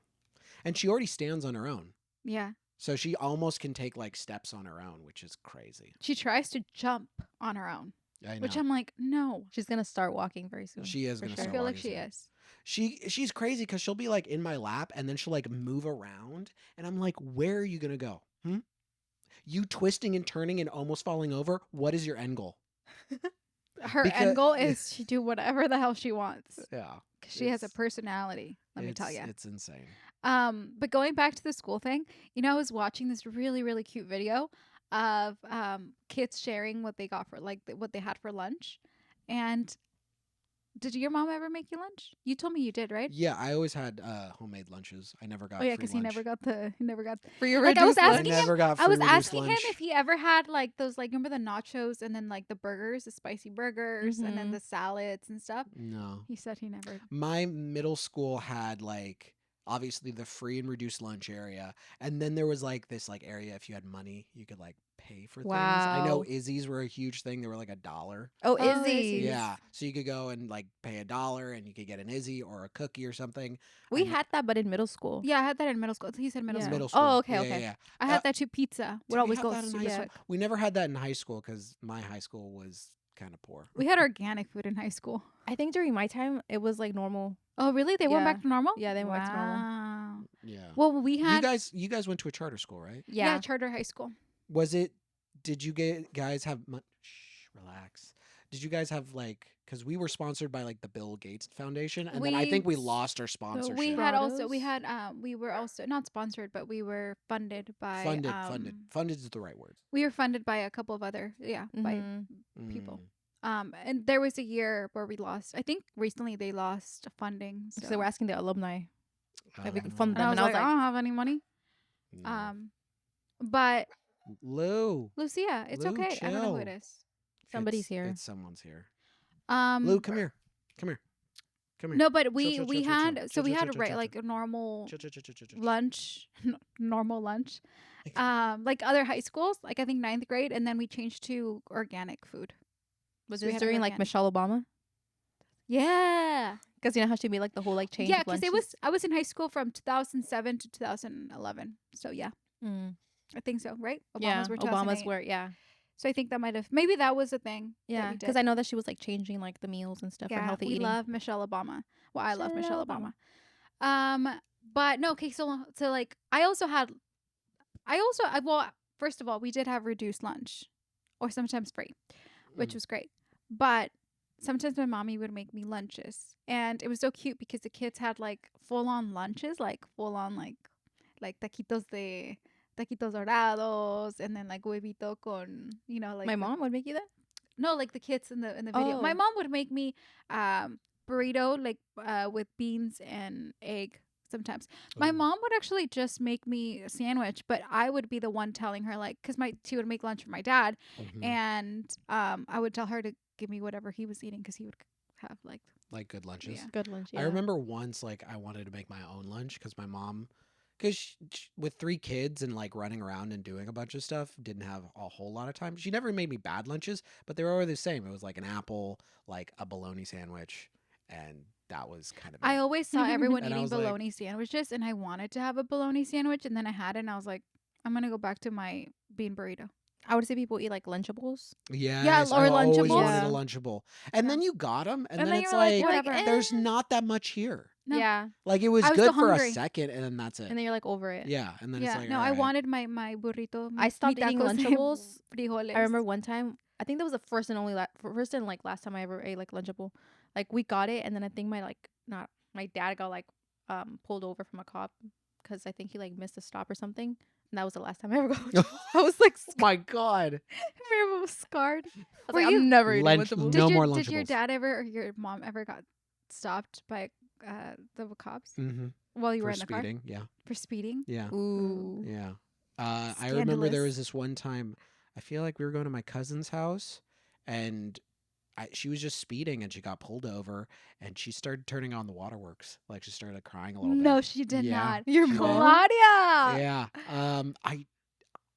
and she already stands on her own. Yeah. So she almost can take like steps on her own, which is crazy. She tries to jump on her own, I know. which I'm like, no. She's gonna start walking very soon. She is for gonna I start feel like walking she soon. is. She's crazy because she'll be like in my lap and then she'll like move around and I'm like, where are you gonna go? You twisting and turning and almost falling over. What is your end goal? Her Because- end goal is to do whatever the hell she wants. Yeah, 'Cause she has a It's- personality. Let me tell you. it's insane. But going back to the school thing, I was watching this really, really cute video of kids sharing what they got for what they had for lunch. And did your mom ever make you lunch? You told me you did, right? Yeah, I always had homemade lunches. I never got. Oh yeah, free because he lunch. never got For your Like, I was reduced I asking lunch. him- never got. I Free was reduced asking him lunch. if he ever had like those, like, remember the nachos and then like the burgers, the spicy burgers, and then Mhm. the salads and stuff. No, He said he never. my middle school had like obviously the free and reduced lunch area, and then there was like this like area if you had money you could like pay for things. I know Wow. Izzy's were a huge thing. They were like $1. Oh, Oh, Izzy. Izzy's. Yeah, so you could go and like pay $1 and you could get an Izzy or a cookie or something. We And had that, but in middle school. Yeah, I had that in middle school. He said middle Yeah. school. middle school. Oh, okay, Yeah, okay. yeah. I had that too. Pizza would Did we always have go that in high super school? quick. We never had that in high school because my high school was kind of poor. We had organic food in high school. I think during my time it was like normal. Oh, really? They went Yeah. back to normal? Yeah, they went back to normal. Wow. Yeah. Well, we had You guys went to a charter school, right? yeah, Yeah. charter high school. Was it? Did you guys have? Shh, relax. Did you guys have like? Because we were sponsored by like the Bill Gates Foundation, and then I think we lost our So sponsorship. we Stratos? had we were also not sponsored, but we were funded by Funded is the right word. We were funded by a couple of other by Mhm. people. Mm. And there was a year where we lost. I think recently they lost funding. So So, they were asking the alumni. Like, we could Oh, fund and them, I was like, like, I don't have any money. no. But Lou, Lucia, it's Lou, okay. I don't know who it chill. is. Somebody's here. It's someone's here. Lou, come here. Come here. Come here. No, but we chill, we chill, had chill. so Chill, we chill, had chill, a chill, right chill, like a normal Chill, chill, chill, chill, chill, chill. lunch, normal lunch. Like other high schools, like I think 9th grade, and then we changed to organic food. Was So we this had during like organic. Michelle Obama? Yeah, Because you know how she made like the whole like change. yeah, of because it lunches? was I was in high school from 2007 to 2011. So yeah, Mm. I think so. Right? Yeah, were Obama's 2008. were yeah, So I think that might have maybe that was a thing. yeah. Because I know that she was like changing like the meals and stuff for Yeah, healthy we eating. love Michelle Obama. Well, I love Michelle Michelle Obama. But no, okay. So like well, first of all, we did have reduced lunch, or sometimes free, which Mm. was great. But sometimes my mommy would make me lunches, and it was so cute because the kids had like full on lunches, like full on like taquitos dorados, and then like huevito con like My mom would make you that. no, like the kids in the video. My Oh. mom would make me burrito like with beans and egg sometimes. My Ooh. mom would actually just make me a sandwich, but I would be the one telling her like cuz she would make lunch for my dad Mhm. and I would tell her to give me whatever he was eating cuz he would have like Like good lunches. Yeah. Good lunch. Yeah. I remember once, like, I wanted to make my own lunch because my mom, because with 3 kids and like running around and doing a bunch of stuff, didn't have a whole lot of time. She never made me bad lunches, but they were always the same. It was like an apple, like a bologna sandwich, and that was kind of I it. always saw everyone And I eating was like- bologna sandwiches and I wanted to have a bologna sandwich and then I had it and I was like I'm going to go back to my bean burrito. I would say people eat like Lunchables. Yes, or I always Lunchables. wanted Yeah. a Lunchable. And Yeah. then you got them, and And then then it's you're like, like, whatever. Like, there's not that much here. No. Yeah. Like, it was I was good still for a hungry. second, and then that's it. And then you're like over it. Yeah, and then it's Yeah, like, no, all I right. wanted my burrito. I stopped mi eating tacos de Lunchables. frijoles. I remember one time. I think that was the first and only first and like last time I ever ate like Lunchable. Like we got it, and then I think my dad got like pulled over from a cop because I think he like missed a stop or something. And that was the last time I ever got Lunchables. I was like, My God. Miriam was scarred. I was Were like, you- I'm never eating Lunch- Lunchables. No more Did your Lunchables. dad ever or your mom ever got stopped by the cops Mm-hmm. while you were For in the car speeding, yeah, for speeding? yeah, Ooh. yeah. I remember there Scandalous. was this one time. I feel like we were going to my cousin's house, and she was just speeding and she got pulled over and she started turning on the waterworks. Like she started crying a little bit. No, she did Yeah, not. Your she did. mom? Claudia. Yeah.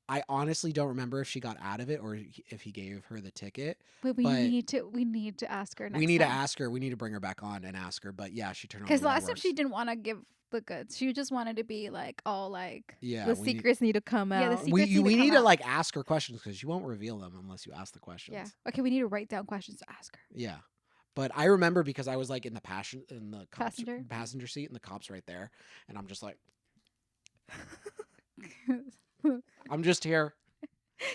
I honestly don't remember if she got out of it or if he gave her the ticket. But But we need to ask her next we need to time. ask her. We need to bring her back on and ask her. But yeah, she turned on the Because last time waterworks. she didn't want to give the goods. She just wanted to be like all like. Yeah, The secrets need to come Yeah, the out. secrets need to we come need to out. like ask her questions because you won't reveal them unless you ask the questions. Yeah. Okay, we need to write down questions to ask her. Yeah. But I remember because I was like in the cops Passenger? passenger seat and the cops right there, and I'm just like, I'm just here.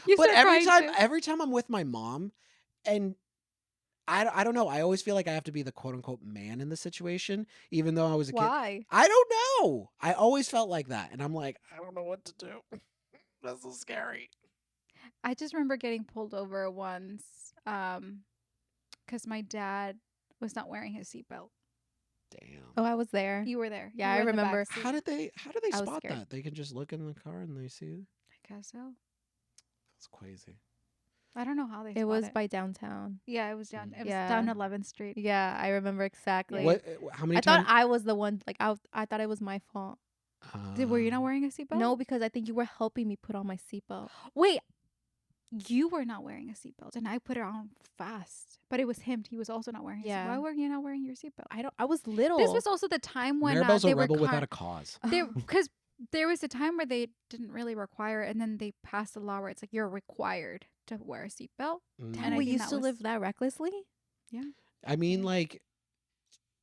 You But start crying too. every time I'm with my mom, and I don't know, I always feel like I have to be the quote unquote man in the situation, even though I was a kid. Why? I don't know. I always felt like that, and I'm like, I don't know what to do. That's so scary. I just remember getting pulled over once because my dad was not wearing his seatbelt. Damn. Oh, I was there. You were there. Yeah, You I were in the remember. back seat. How did they I was spot scared. that? They can just look in the car and they see it. I guess so. That's crazy. I don't know how they It spot was it. by downtown. Yeah, it was down. It was Yeah. down 11th Street. Yeah, I remember exactly. What? How many I thought times? I was the one. Like I thought it was my fault. Were you not wearing a seatbelt? No, because I think you were helping me put on my seatbelt. Wait, you were not wearing a seatbelt, and I put it on fast. But it was him. He was also not wearing. Yeah. Why were you not wearing your seatbelt? I was little. This was also the time when Maribel's they a rebel were without a cause. because there was a time where they didn't really require it, and then they passed a law where it's like you're required to wear a seatbelt. Mm. And I we think used that to was- live that recklessly. I mean, like,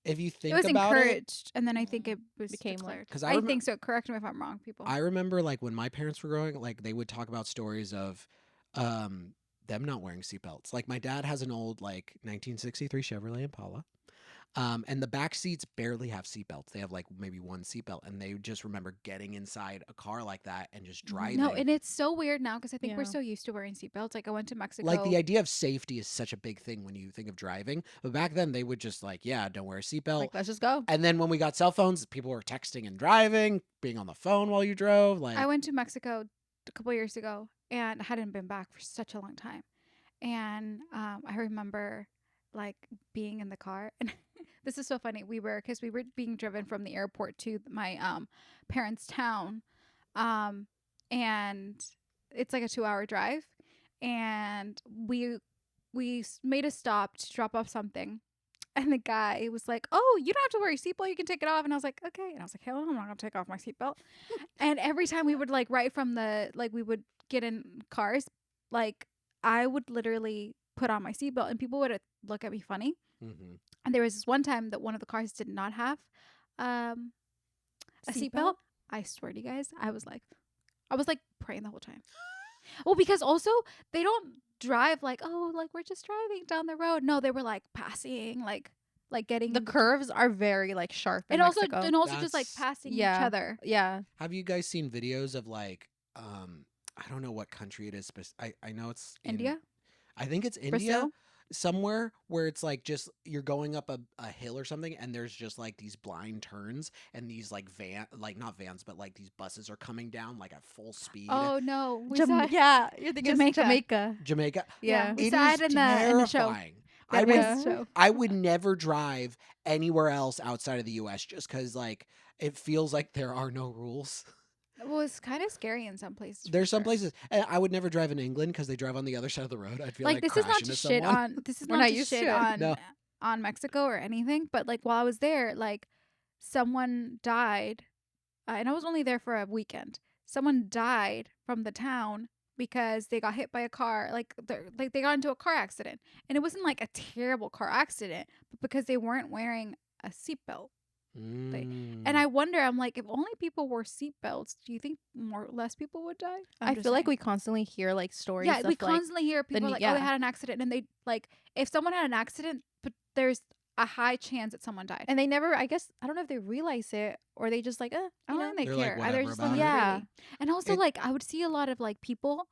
if you think It was about it, encouraged, and then I think it was Became, like- declared. 'Cause I I think so. Correct me if I'm wrong, people. I remember like when my parents were growing, like they would talk about stories of them not wearing seatbelts. Like my dad has an old like 1963 Chevrolet Impala. And the back seats barely have seatbelts. They have like maybe one seatbelt, and they just remember getting inside a car like that and just driving. No, and it's so weird now because I think we're Yeah. so used to wearing seatbelts. Like I went to Mexico. Like the idea of safety is such a big thing when you think of driving. But back then they would just like, yeah, don't wear a seatbelt. Like, let's just go. And then when we got cell phones, people were texting and driving, being on the phone while you drove. Like I went to Mexico a couple years ago and I hadn't been back for such a long time. And I remember like being in the car and this is so funny. We were being driven from the airport to my parents' town. And it's like a 2-hour drive. And we made a stop to drop off something. And the guy was like, "Oh, you don't have to wear your seatbelt. You can take it off." And I was like, "Okay." And I was like, "Hell, no, I'm not gonna take off my seatbelt." And every time we would like right from the like we would get in cars, like I would literally put on my seatbelt, and people would look at me funny. mhm. And there was this one time that one of the cars did not have a Seatbelt? seatbelt. I swear to you guys, I was like praying the whole time. Well, because also they don't drive like, oh, like we're just driving down the road. No, they were like passing, like getting The curves are very like sharp. In and also Mexico. just like That's- passing each Yeah. other. Yeah. Have you guys seen videos of like I don't know what country it is, but I know it's in- India, I think it's India. Brazil. Somewhere where it's like just you're going up a hill or something and there's just like these blind turns and these like not vans but like these buses are coming down like at full speed. Oh no, we saw it. Yeah, you're thinking Jamaica. Jamaica. Jamaica. Yeah. We It saw is it in the show. terrifying. That I was would the show. I would never drive anywhere else outside of the US just cuz like it feels like there are no rules. Well, it's kind of scary in some places. for There's some sure. places and I would never drive in England cuz they drive on the other side of the road. I'd feel like This is not crashing to into shit someone. on. This is We're not not to used shit to it. on No. on Mexico or anything. But like while I was there, like someone died, and I was only there for a weekend. Someone died from the town because they got hit by a car. Like they got into a car accident, and it wasn't like a terrible car accident, but because they weren't wearing a seatbelt. Mm. And I wonder, I'm like, if only people wore seatbelts, do you think less people would die? I feel like we constantly hear like stories. yeah, of, we like, constantly hear people like, oh, they yeah. had an accident, and they like, if someone had an accident, but there's a high chance that someone died. and they never. I guess I don't know if they realize it or they just like, I you don't know. think they They're like, care. They're whatever just about like, it. Yeah. really. And also, It- like, I would see a lot of like people,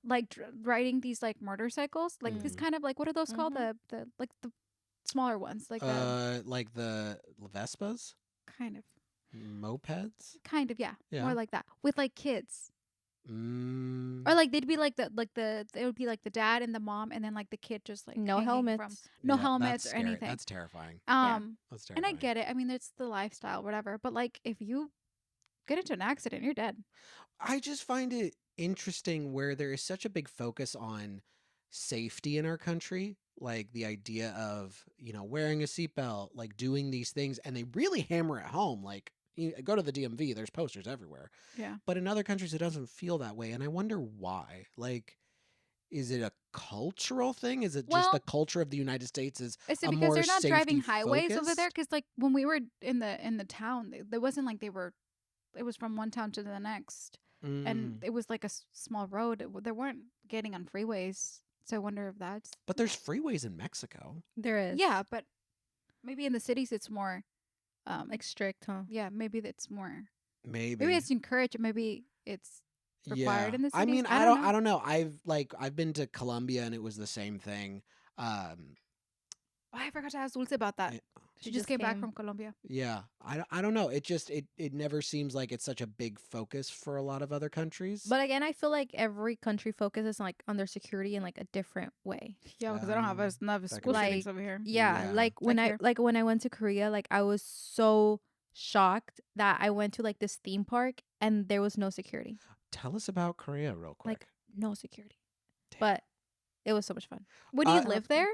like riding these like motorcycles, like this Mhm. kind of like what are those called? Mhm. The like the smaller ones, like like the Vespas, kind of, mopeds. yeah, Yeah. more like that with like kids. Or Mm, like they'd be like it would be like the dad and the mom, and then like the kid just like No hanging from helmets. no yeah, that's helmets or scary. anything. That's terrifying. Yeah. That's And I terrifying. get it. I mean, it's the lifestyle, whatever. But like, if you get into an accident, you're dead. I just find it interesting where there is such a big focus on safety in our country, like the idea of, wearing a seatbelt, like doing these things, and they really hammer it home. Like, you go to the DMV, there's posters everywhere. Yeah. But in other countries, it doesn't feel that way. And I wonder why. Like, is it a cultural thing? Is it just the Well, culture of the United States is Is it a because more they're not safety driving highways over there? focused? Because like when we were in the town, there wasn't like they were. It was from one town to the next, and Mm. it was like a small road. They weren't getting on freeways. So I wonder if that's But there's freeways in Mexico. there is. yeah. But maybe in the cities it's more. Like strict, huh? Yeah, maybe that's more. Maybe Maybe. it's encouraged. Maybe it's required Yeah. in the I cities. mean, I don't know. I don't know. I've been to Colombia and it was the same thing. Um Oh, I forgot to ask Dulce about that. eh, She just came back from Colombia. yeah. I don't know. It never seems like it's such a big focus for a lot of other countries. But again, I feel like every country focuses like on their security in like a different way. Yeah, because I don't have Um, enough that school could be Like, shootings over here. yeah, Yeah. like when Like I here. like when I went to Korea, like I was so shocked that I went to like this theme park and there was no security. Tell us about Korea real Like quick. no security. Damn. But it was so much fun. Would you Uh, live there?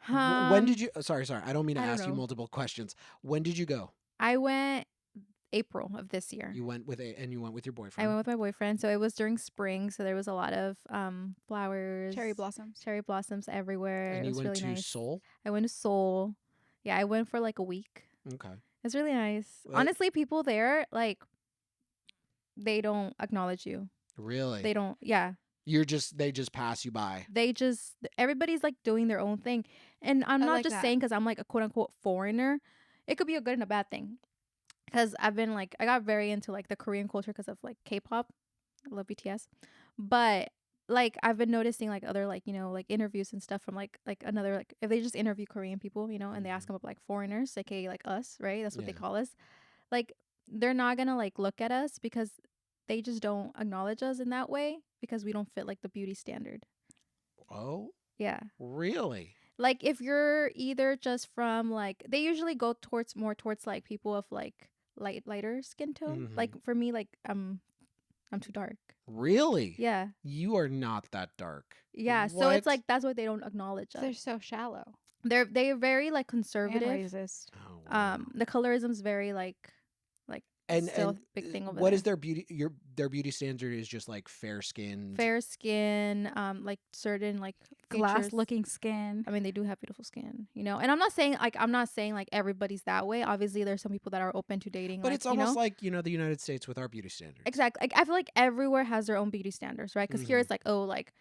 When did you sorry, I don't mean to I don't ask you know. multiple questions. When did you go? I went April of this year. You went and you went with your I boyfriend. went with my boyfriend, so it was during spring, so there was a lot of flowers, Cherry blossoms. cherry blossoms everywhere. And It you was went really to nice. Seoul? I went to Seoul. Yeah, I went for like a week. Okay. It's really nice. Well, Honestly, people there like they don't acknowledge you. really? They don't. Yeah, They just pass you by. they just everybody's like doing their own thing, and I'm I not like just that. saying because I'm like a quote unquote foreigner. It could be a good and a bad thing. Because I've been like I got very into like the Korean culture because of like K-pop. I love BTS, but like I've been noticing like other like like interviews and stuff from like another like if they just interview Korean people and they ask them about like foreigners, aka like us, right? That's what they Yeah. call us. Like they're not gonna like look at us because they just don't acknowledge us in that way because we don't fit like the beauty standard. Oh, Yeah. really? Like if you're either just from like they usually go towards more towards like people of like lighter skin tone. Mhm. Like for me, like I'm too dark. Really? Yeah. You are not that dark. Yeah. So What? it's like that's why they don't acknowledge They're us. so shallow They're very like and conservative. racist. Oh, wow. The colorism's very like still a big thing over what there. is their beauty standard is just like fair skinned. Fair skin, like certain like Glass features. looking skin. I mean, they do have beautiful skin, And I'm not saying like everybody's that way. Obviously, there's some people that are open to dating, But like, it's almost like, the United States with our beauty standards. exactly. Like I feel like everywhere has their own beauty standards, right? Because here Mhm. it's like like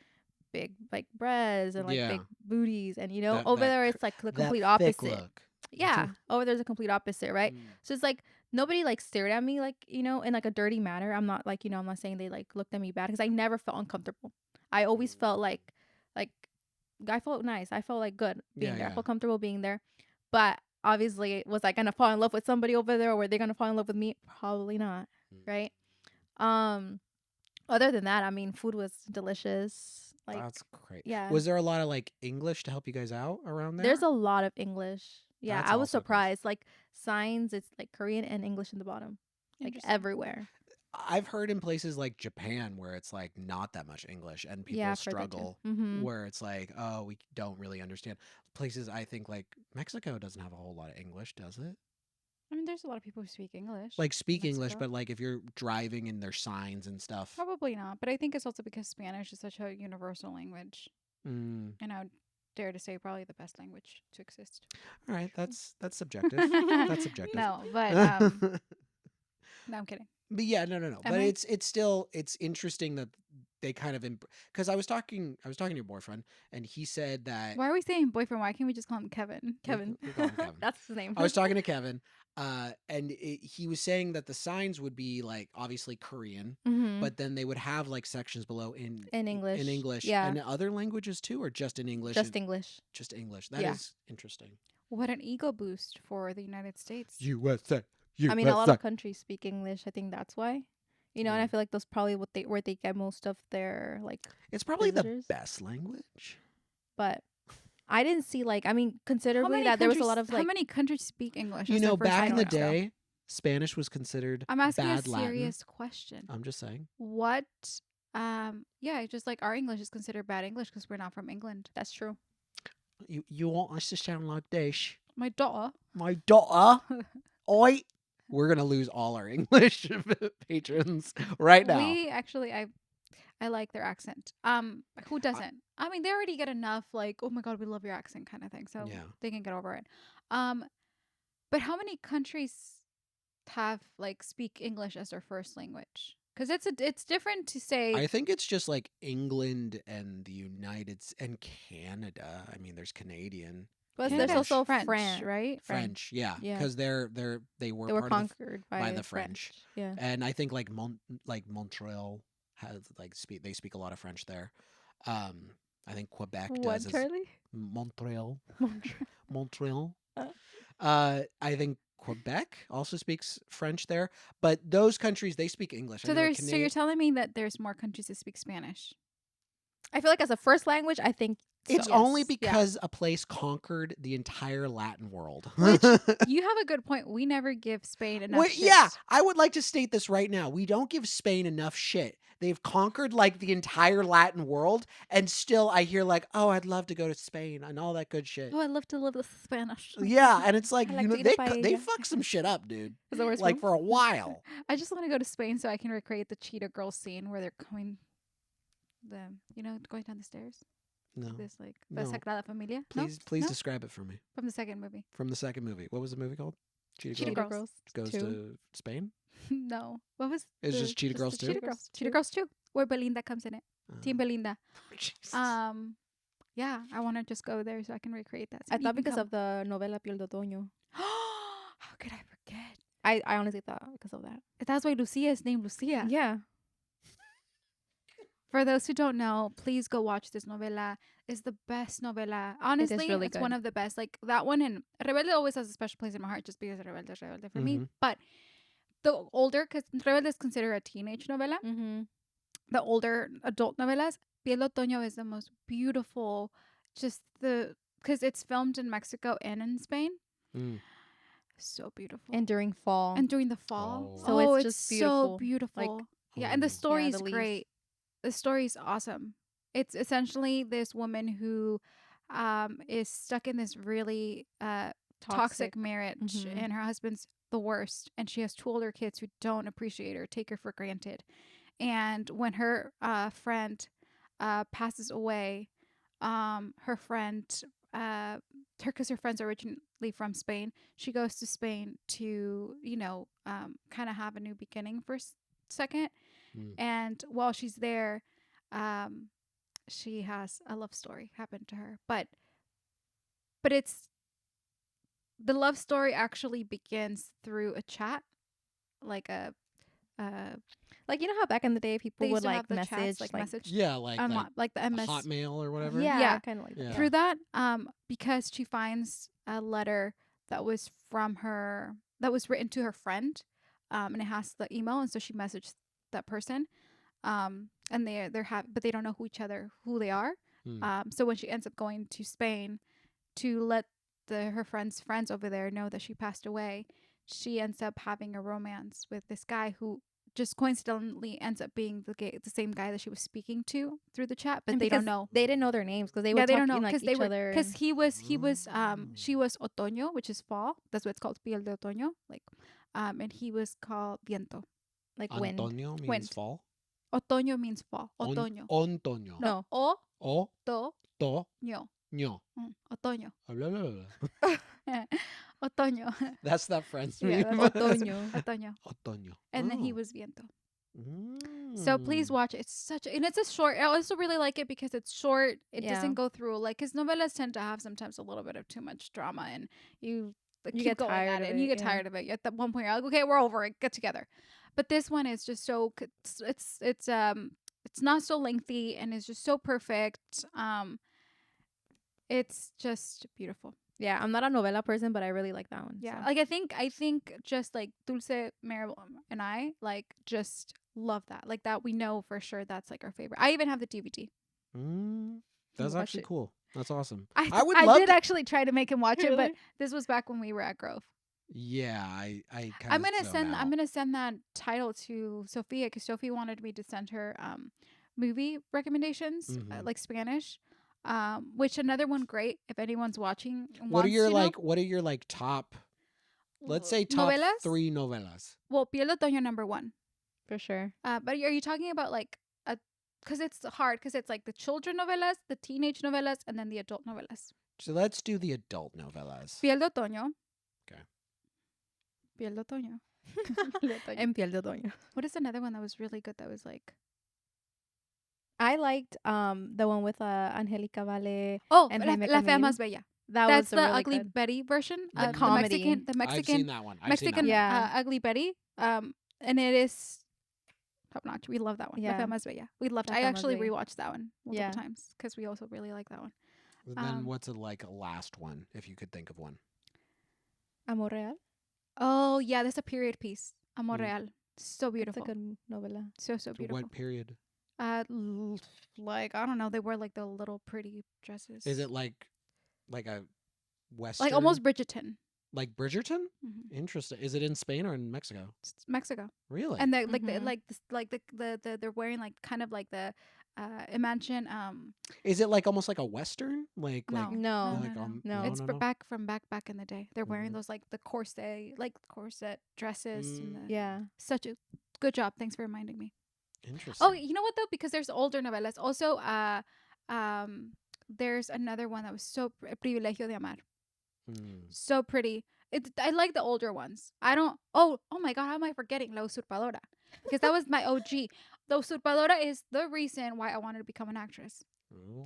big like breasts and like Yeah. big booties, and That- over that there cr- it's like the That complete thick opposite. look. Yeah, over there's a complete opposite, right? Mm. So it's like nobody like stared at me like in like a dirty manner. I'm not like I'm not saying they like looked at me bad because I never felt uncomfortable. I always felt like I felt nice. I felt like good being Yeah, there. I yeah. felt comfortable being there. But obviously, was I gonna fall in love with somebody over there, or were they gonna fall in love with me? Probably not, Mm. right? Other than that, I mean, food was delicious. Like, That's great. yeah. Was there a lot of like English to help you guys out around there? There's a lot of English. Yeah, That's I was also good. surprised. Like signs, it's like Korean and English in the bottom, like Interesting. everywhere. I've heard in places like Japan where it's like not that much English and people Yeah, I've heard that too. struggle Mhm. where it's like, oh, we don't really understand. Places I think like Mexico doesn't have a whole lot of English, does it? I mean, there's a lot of people who speak English. Like speak English, Mexico? but like if you're driving and there's signs and stuff. Probably not. But I think it's also because Spanish is such a universal language. Mm. And I would dare to say probably the best language to exist. All right, that's subjective. That's subjective. No, but no, I'm kidding. But yeah, no. Am But I? it's still interesting that they kind of because I was talking to your boyfriend and he said that Why are we saying boyfriend? Why can't we just call him Kevin? Kevin. we call him Kevin. That's his name. I was talking to Kevin, and he was saying that the signs would be like obviously Korean, Mhm. but then they would have like sections below in English. in English, Yeah. and other languages too, or just in English. Just English. Just English. That is Yeah. interesting. What an ego boost for the United States. USA. I mean, a lot of countries speak English. I think that's why. And I feel like that's probably where they get most of their like It's probably the visitors. best language. But I didn't see like How considerably many that there was a countries? lot of How like many countries speak English You as their know, first back in the language? Though? day, Spanish was considered I'm asking a bad Latin. serious question. I'm just saying. What? Yeah, just like our English is considered bad English because we're not from England. that's true. You want us to sound like this? My daughter. My daughter. Oi. We're gonna lose all our English patrons right now. We actually, I like their accent. Who doesn't? I mean, they already get enough like, oh my god, we love your accent kind of thing, so Yeah. they can get over it. Um, but how many countries have like speak English as their first language? Because it's different to say. I think it's just like England and the and Canada. I mean, there's Canadian. But Canada's there's also French, French, right? French, yeah, Yeah. because they were They were part of conquered by the French. Yeah. And I think like Montreal has like they speak a lot of French there. I think Quebec does as Charlie? Montreal. Montreal. Montreal. Uh. I think Quebec also speaks French there, but those countries they speak English. So I know there's so you're telling me that there's more countries that speak Spanish. I feel like as a first language, I think it's so. only Yes. Yeah. because a place conquered the entire Latin world. Which you have a good point. We never give Spain enough shit. Yeah, I would like to state this right now. We don't give Spain enough shit. They've conquered like the entire Latin world, and still I hear like, oh, I'd love to go to Spain and all that good shit. Oh, I'd love to live the Spanish. Yeah, and it's like, I like you know, to eat a they paella. fuck some shit up, dude. Is that where it's Like from? for a while. I just want to go to Spain so I can recreate the Cheetah Girls scene where they're going, going down the stairs. No, This like No. the Sagrada Familia. No? please No? describe it for me From the second movie. from the second movie. What was the movie called? Cheetah Girls Girls. goes 2. to Spain. No, what was? It's just Cheetah Girls the 2? Cheetah Girls. Cheetah Cheetah Girls 2, where Belinda comes in it. Team Oh, Belinda. Jesus. Yeah, I want to just go there so I can recreate that. I thought because of the novela Piel de Otoño. How could I forget? I honestly thought because of that. That's why Lucia is named Lucia. Yeah. For those who don't know, please go watch this novela. It's the best novela. Honestly, really it's one good. of the best. Like that one, and Rebelde always has a special place in my heart just because Rebelde is Rebelde for me. Mhm. But the older, because Rebelde is considered a teenage novela, Mm-hmm. the older adult novelas, Piel de Otoño is the most beautiful. Because it's filmed in Mexico and in Spain. Mm. So beautiful. And during fall. And during the fall. Oh. So Oh, it's it's just so beautiful. beautiful. Like, yeah, and the Oh. story Yeah, is the leaves. great. The story is awesome. It's essentially this woman who is stuck in this really toxic marriage, Mhm. and her husband's the worst, and she has 2 older kids who don't appreciate her, take her for granted. And when her friend passes away, her friend, because her friends are originally from Spain, she goes to Spain to, kind of have a new beginning for a second. Mm. And while she's there, she has a love story happen to her. But it's the love story actually begins through a chat, like a Like, you know how back in the day people they would used to have like the message chats, like message Yeah, like like the MS. Hotmail or whatever. Yeah, Yeah. kind of like Yeah. that. Through that, because she finds a letter that was from her, that was written to her friend, and it has the email, and so she messaged that person, and but they don't know who they are. Mm. So when she ends up going to Spain to let her friends over there know that she passed away, she ends up having a romance with this guy who just coincidentally ends up being the same guy that she was speaking to through the chat, but And they don't because know. They didn't know their names because they Yeah, would they talk don't know in like because each other. because he was Mm. she was otoño, which is fall. That's what it's called, piel de otoño. Like, and he was called viento. like wind. Antonio means Wind. fall. Otoño means fall. Otoño. Antonio. No. O O to to ño. ño. Otoño. Blah, blah, blah. Otoño. That's that French Yeah, meme. that's Otoño. Otoño. Otoño. And then he Oh. was viento. So please Mm. watch it. And it's a short. I also really like it because it's short. It Yeah. doesn't go through like, his novellas tend to have sometimes a little bit of too much drama, and you keep get going tired at of it, and you it, get yeah. tired of it. At that one point, you're like, okay, we're over it. Get together. But this one is just so it's not so lengthy, and it's just so perfect. It's just beautiful. Yeah, I'm not a novela person, but I really like that one. Yeah, so. like I think just like Dulce, Maribel, and I like just love that. Like that we know for sure that's like our favorite. I even have the DVD. That's Watch actually it. cool. That's awesome. I would I love did to. actually try to make him watch it, but Really? this was back when we were at Grove. Yeah, I kind of zoned I'm out. gonna send that title to Sophia because Sophie wanted me to send her movie recommendations Mhm. like Spanish. Which another one great if anyone's watching and What are wants your to know. like? What are your like top? Let's say top Novelas? 3 novelas. Well, Piel de Otoño number one. For sure. But are you talking about like a? Because it's hard because it's like the children novelas, the teenage novelas, and then the adult novelas. So let's do the adult novelas. Piel de Otoño. Okay. Piel de Otoño. Piel de Otoño. En piel de otoño. What is another one that was really good? That was like I liked the one with Angelica Vale. and And La, Jaime La Fea Camil. Más Bella. That That's was a the really Ugly good. Betty version. The The comedy. Mexican, the I've Mexican, seen that one. Mexican Yeah. Ugly Betty. And it is top notch. We love that one. La Yeah. Fea Más Bella. We loved. La I Fea Más actually Bella. rewatched that one multiple Yeah. times because we also really like that one. And then Um, what's like a last one, if you could think of one? Amor Real. Oh yeah, that's a period piece. Amor Mm. Real. So beautiful. That's a good novela. So So beautiful. what period? Like I don't know. They wear like the little pretty dresses. Is it like a western? like almost Bridgerton? like Bridgerton? Mhm. Interesting. Is it in Spain or in Mexico? It's Mexico. Really? And they're like the Mhm. like this like the they're wearing like kind of like the Imagine is it like almost like a western? Like no like No. like no. No. It's no, for no. back in the day. They're wearing Mhm. those like the corset dresses and the Yeah. such a good job. Thanks for reminding me. Interesting. Oh, you know what though? Because there's older novelas. Also, there's another one that was so Privilegio de Amar. Mm. So pretty. I like the older ones. I don't. Oh my God! How am I forgetting La Usurpadora? Because that was my OG. La Usurpadora is the reason why I wanted to become an actress.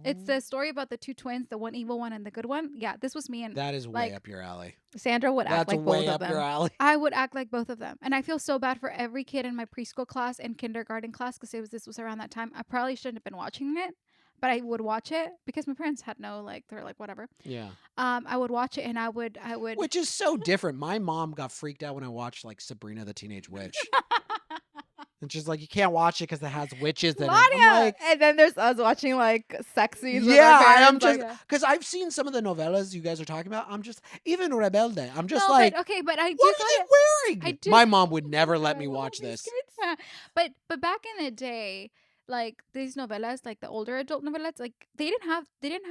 It's the story about the two twins, the one evil one and the good one. Yeah, this was me, and That is like way up your alley. Sandra would act That's like way both up of your them. alley. I would act like both of them. And I feel so bad for every kid in my preschool class and kindergarten class because this was around that time. I probably shouldn't have been watching it, but I would watch it because my parents had no like they're like whatever. Yeah. I would watch it and I would Which is so different. My mom got freaked out when I watched like Sabrina the Teenage Witch. And she's like, you can't watch it because it has witches in it. I'm like, and then there's us watching like sex scenes. with yeah, our I am parents, just like, because I've seen some of the novellas you guys are talking about. I'm just even Rebelde. I'm just no, like, but okay, but I do what are gotta, they wearing? I do- My mom would never let me I watch love these this. kids. but back in the day, like these novellas, like the older adult novellas, like they didn't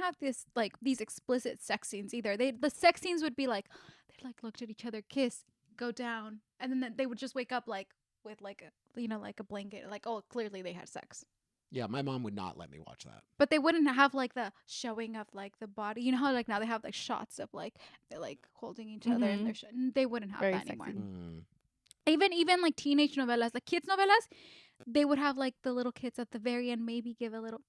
have this like these explicit sex scenes either. The sex scenes would be like they'd like looked at each other, kiss, go down, and then they would just wake up like with like a like a blanket, like oh clearly they had sex. Yeah, my mom would not let me watch that. But they wouldn't have like the showing of like the body. You know how like now they have like shots of like they're like holding each other and Mhm. they're they wouldn't have Very that anymore. sexy. Mm. Even like teenage novellas, like kids novellas, they would have like the little kids at the very end maybe give a little,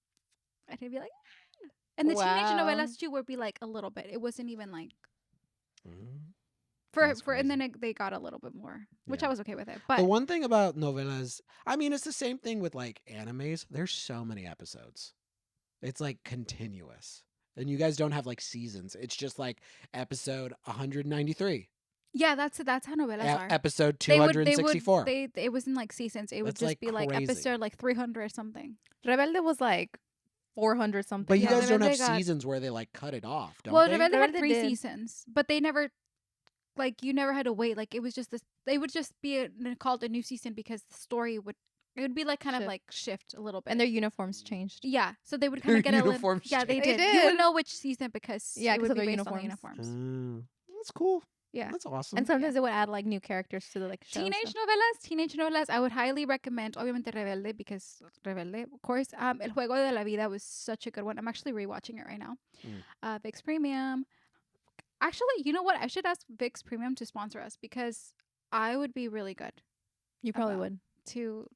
and they'd be like, "Ah." And the teenage Wow. novellas too would be like a little bit. It wasn't even like Mm. for That's and then crazy. they got a little bit more, which Yeah. I was okay with it. But The one thing about novellas, I mean, it's the same thing with like animes. There's so many episodes. It's like continuous. And you guys don't have like seasons. It's just like episode 193, yeah, that's how novellas are. episode They would 264. it wasn't like seasons. It would That's, just like, be like crazy. episode like 300 or something. Rebelde was like 400 something. But you Yeah, guys don't have Rebelde got- seasons where they like cut it off, don't Well, they? Rebelde had Rebelde 3 did. seasons, but they never like you never had to wait. Like it was just this. They would just be called a new season because the story would it would be like kind of Shift. like shift a little bit. And their uniforms changed. yeah, so they would Their kind of get a little. uniforms Yeah, they changed. did. They You would did. know which season because Yeah, it 'cause would of be their based on the uniforms. uniforms. That's cool. Yeah. That's awesome. And sometimes they would add like new characters to the like show. Teenage novelas, I would highly recommend, obviamente Rebelde, because Rebelde, of course. El Juego de la Vida was such a good one. I'm actually rewatching it right now. VIX Premium. Actually, you know what? I should ask VIX Premium to sponsor us because I would be really good You probably about- would. to.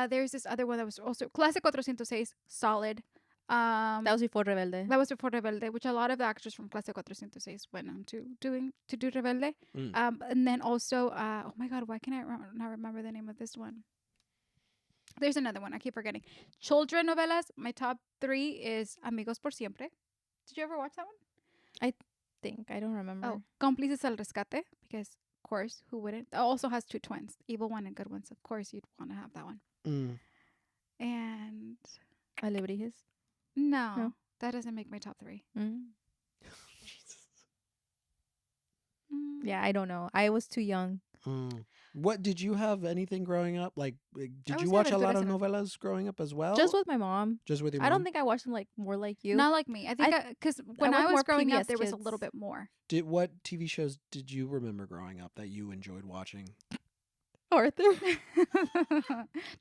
There's this other one that was also Clase 406, solid. That was before Rebelde. That was before Rebelde, which a lot of the actors from Clase 406 went on to do Rebelde. And then also, oh my God, why can I not remember the name of this one? There's another one. I keep forgetting. Children novelas. My top 3 is Amigos por Siempre. Did you ever watch that one? I don't remember. Oh, Cómplices al Rescate, because course. Who wouldn't? It also has 2 twins, evil one and good one. So of course you'd want to have that one. Mm. And Alebrijes. no, No. that doesn't make my top 3. Jesus. Yeah, I don't know. I was too young. What did you have anything growing up? Like, did would you say watch a lot of Aventuras novelas growing up as well? Just with my mom. Just with your I mom? don't think I watched them like more like you. Not like me. I think because when watched I was more growing up, PBS there was a Kids. little bit more. What TV shows did you remember growing up that you enjoyed watching? Arthur.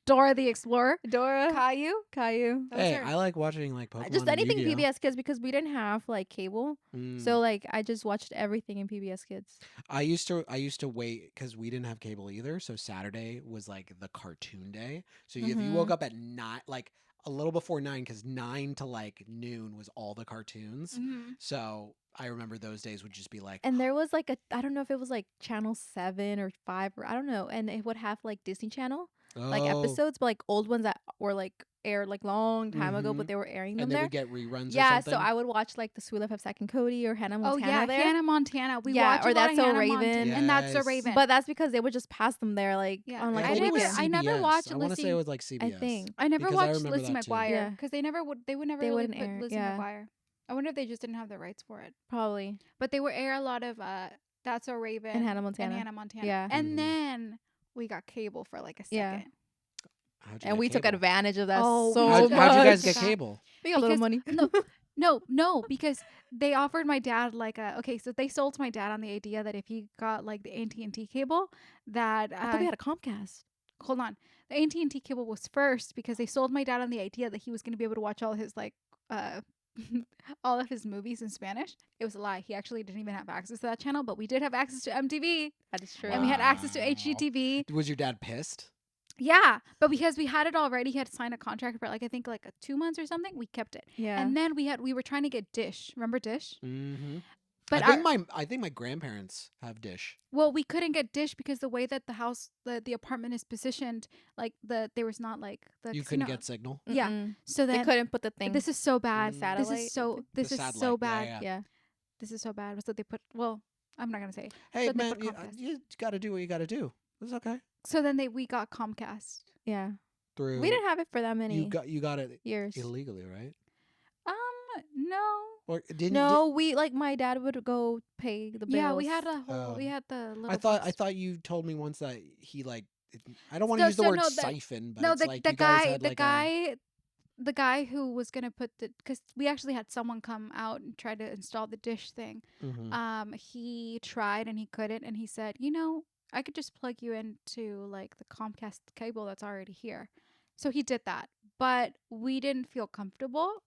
Dora the Explorer, Dora. Caillou. Caillou. That was Hey, her. I like watching like Pokemon Just and anything Yu-Gi-Oh. PBS Kids because we didn't have like cable. So like I just watched everything in PBS Kids. I used to wait because we didn't have cable either. So Saturday was like the cartoon day. So if you woke up at 9, like a little before 9, because 9 to like noon was all the cartoons. Mhm. So I remember those days would just be like, And there was like I don't know if it was like channel 7 or 5 or I don't know. And it would have like Disney Channel like oh, episodes, but like old ones that were like aired like long time ago, Mhm. but they were airing them and they there. would get reruns. Yeah, or something. so I would watch like the Sweet Life of Zack and Cody or Hannah Oh Montana yeah, there. Hannah Montana. We Yeah, watch or a lot That's of So Hannah Raven. Montana, and That's So Yes. Raven. But that's because they would just pass them there like Yeah. on like I I think it was never- I never CBS. watched I want to say Lizzie- it was like CBS. I think. I never because I watched remember Lizzie that too. McGuire Yeah. because they would never They really wouldn't put air it, Lizzie yeah. McGuire. I wonder if they just didn't have the rights for it. Probably. But they would air a lot of That's So Raven And Hannah Montana. Yeah. And Mhm. then we got cable for like a second. Yeah. How'd you And get we took cable? advantage of that Oh, so we How'd, took much. how'd you guys advantage get of that. cable? We got a little Because- money. No, because they offered my dad so they sold my dad on the idea that if he got like the AT&T cable, that I thought we had a Comcast. hold on, the AT&T cable was first because they sold my dad on the idea that he was going to be able to watch all his all of his movies in Spanish. It was a lie. He actually didn't even have access to that channel, but we did have access to MTV, That is true. and we had access to Wow. HGTV. Was your dad pissed? Yeah, but because we had it already, he had signed a contract for like I think like 2 months or something. We kept it, Yeah. and then we were trying to get Dish. Remember Dish? Mm-hmm. But I think my grandparents have Dish. well, we couldn't get Dish because the way that the house, the apartment is positioned, like there was not like the You casino. couldn't get signal. Yeah. Mm-mm. So They then couldn't put the thing. this is so bad. Mm. This Satellite, is so I this The is so satellite, bad. yeah. Yeah. This is so bad. So they put I'm not gonna say. Hey So they man, put Comcast. you got to do what you got to do. It's okay. So then we got Comcast. Yeah. Through We didn't have it for that many you got it years. illegally, right? No. Or didn't No, we like my dad would go pay the bills. Yeah, we had a whole. Oh. We had the little. I thought box. you told me once that he like I don't want to So- use the so word no, the- siphon, but No, it's the like the you guys guy had the like guy. The guy who was gonna put because we actually had someone come out and try to install the dish thing. He tried and he couldn't, and he said, I could just plug you into like the Comcast cable that's already here. So he did that, but we didn't feel comfortable.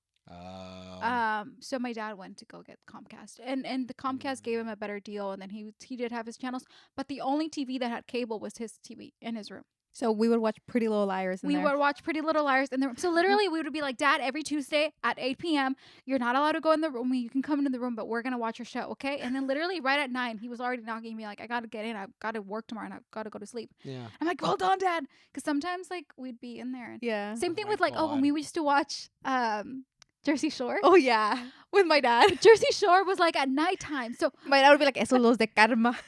So my dad went to go get Comcast, and the Comcast gave him a better deal, and then he did have his channels, but the only TV that had cable was his TV in his room. So we would watch Pretty Little Liars. We would watch Pretty Little Liars in the room. So literally, we would be like, Dad, every Tuesday at 8 p.m., you're not allowed to go in the room. You can come into the room, but we're gonna watch your show, okay? And then literally right at 9, he was already knocking me like, I gotta get in. I've got to work tomorrow, and I've got to go to sleep. yeah. I'm like, hold on, Dad, because sometimes like we'd be in there. Yeah. Same Oh thing my with like when God. we used to watch Jersey Shore. Oh yeah, with my dad. Jersey Shore was like at nighttime. So My dad would be like, "Esos los de karma."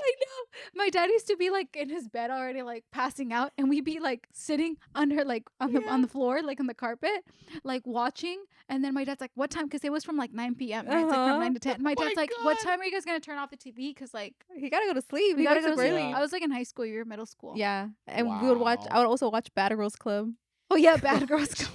I know. My dad used to be like in his bed already, like passing out, and we'd be like sitting under like on the floor, like on the carpet, like watching. And then my dad's like, "What time?" Because it was from like 9 p.m. Right? It's like from 9 to 10. My Oh my dad's like, "What God. time are you guys gonna turn off the TV?" Because like He gotta go to sleep. we He gotta gotta go to sleep sleep. early. Yeah. I was like in high school. You're in middle school. Yeah, and we would watch. Wow. I would also watch Bad Girls Club. Oh yeah, Bad Girls Club.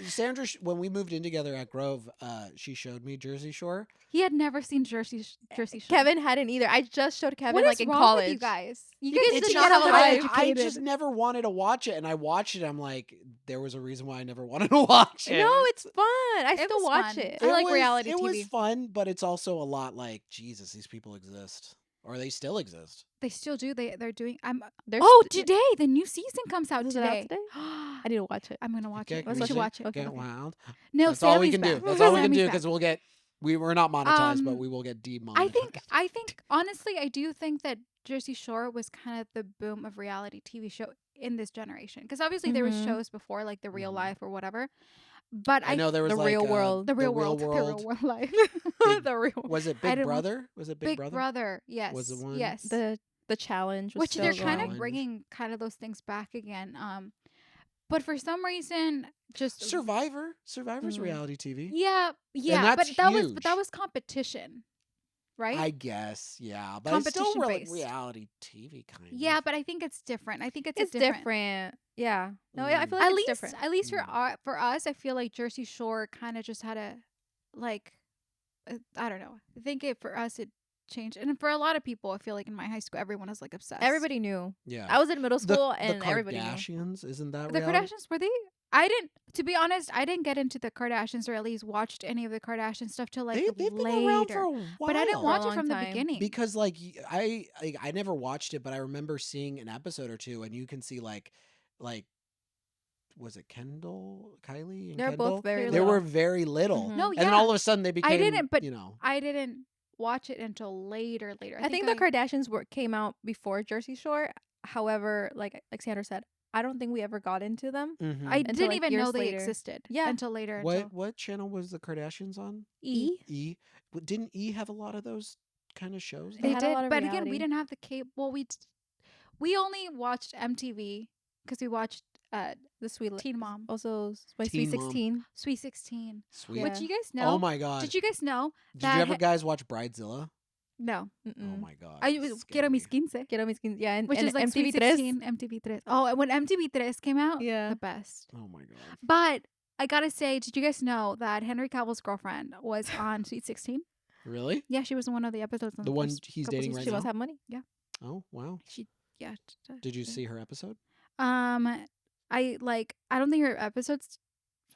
Sandra, when we moved in together at Grove, she showed me Jersey Shore. He had never seen Jersey Shore. Kevin hadn't either. I just showed Kevin What like is in wrong college. with you guys? You guys guys did did not not have have a a I life. educated. just never wanted to watch it, and I watched it. I'm like, there was a reason why I never wanted to watch it. No, it's fun. I It still was watch fun. it. I like reality It TV. was fun, but it's also a lot like Jesus. These people exist, or they still exist. They still do. They're doing. There's Today the new season comes out Is it out today. today? I need to watch it. I'm gonna watch Okay, it. can We we should see? watch it. Okay. Get wild. No, That's all we Sammy's can do. back. That's all we can Sammy's do back. because we're not monetized, but Um, we will get demonetized. I think honestly, I do think that Jersey Shore was kind of the boom of reality TV show in this generation. Because obviously there was Mhm. shows before, like The Real Mhm. Life or whatever. But I know there was The like real world. the real the real world, the world. real world life. Big- The real Was it I Big didn't watch Brother? Was it Big Big Brother? Brother. Yes. Was it one? Yes. the challenge was Which still they're The kind of going. challenge. bringing kind of those things back again. But for some reason, just Survivor's Mm. reality TV. yeah, yeah. that's But that huge. was competition, right? I guess, yeah, but it's still Competition based. reality TV kind Yeah, of. but I think it's different. I think it's It's a different. different. Yeah. No, I Mm. feel like At it's least, different. at least Mm. for us, I feel like Jersey Shore kind of just had a, like, I don't know. I think for us it changed, and for a lot of people, I feel like in my high school, everyone was like obsessed. Everybody knew. Yeah, I was in middle school the and everybody knew. Kardashians, isn't that The reality? Kardashians, were they? I didn't. To be honest, I didn't get into the Kardashians or at least watched any of the Kardashian stuff till like They've been later. around for a while. But I didn't For a watch it long from the time. beginning. because like I never watched it, but I remember seeing an episode or two, and you can see like was it Kylie and They're Kendall? both very They little. were very little, Mhm. No, and yeah. then all of a sudden they became. I didn't, but you know, I didn't watch it until later. I think the Kardashians came out before Jersey Shore. However, like Sandra said, I don't think we ever got into them. mhm. I Until, didn't like, even know years they later. existed. Yeah. Until later. Until what channel was the Kardashians on? E. E. Didn't E have a lot of those kind of shows? They They had a did, lot of but again, we reality. didn't have the cable. Well, we only watched MTV because we watched The Sweet Teen Mom, Also, my Teen Sweet Mom. 16. Sweet 16. Sweet. Which Yeah. you guys know? Oh my god. Did you guys know Did that you ever guys watch Bridezilla? No. Oh Mm-mm. my god. I was Quiero mis 15. Quiero mis 15. Yeah, and, Which and is like MTV Sweet 16, MTV 3. Oh, and when MTV 3 came out, Yeah. the best. Oh my god. But I gotta say, did you guys know that Henry Cavill's girlfriend was on Sweet 16? Really? Yeah, she was in one of the episodes. On The one first he's couple dating seasons. right She now? must have money. Oh wow. Yeah. Did you see her episode? I don't think her episode's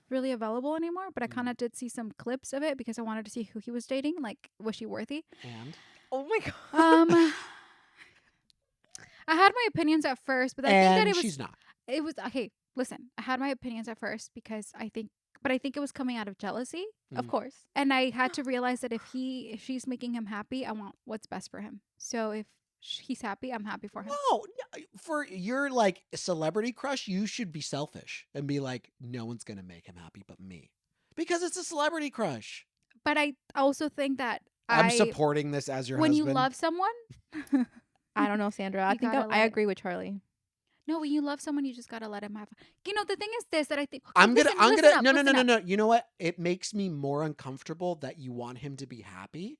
really available anymore, but I kind of did see some clips of it because I wanted to see who he was dating. Like, was she worthy? And Oh my god. I had my opinions at first, but I think that it was she's not. it was okay. Listen, I had my opinions at first because I think it was coming out of jealousy, Of course. and I had to realize that if she's making him happy, I want what's best for him. So if he's happy, I'm happy for him. No, for your like celebrity crush, you should be selfish and be like, no one's gonna make him happy but me, because it's a celebrity crush. But I also think that I'm supporting this as your when husband. you love someone, I don't know, Sandra. I You think gotta I let it- agree with Charlie. no, when you love someone, you just gotta let him have. You know, the thing is this that I think I'm listen gonna up, no. listen up. You know what? It makes me more uncomfortable that you want him to be happy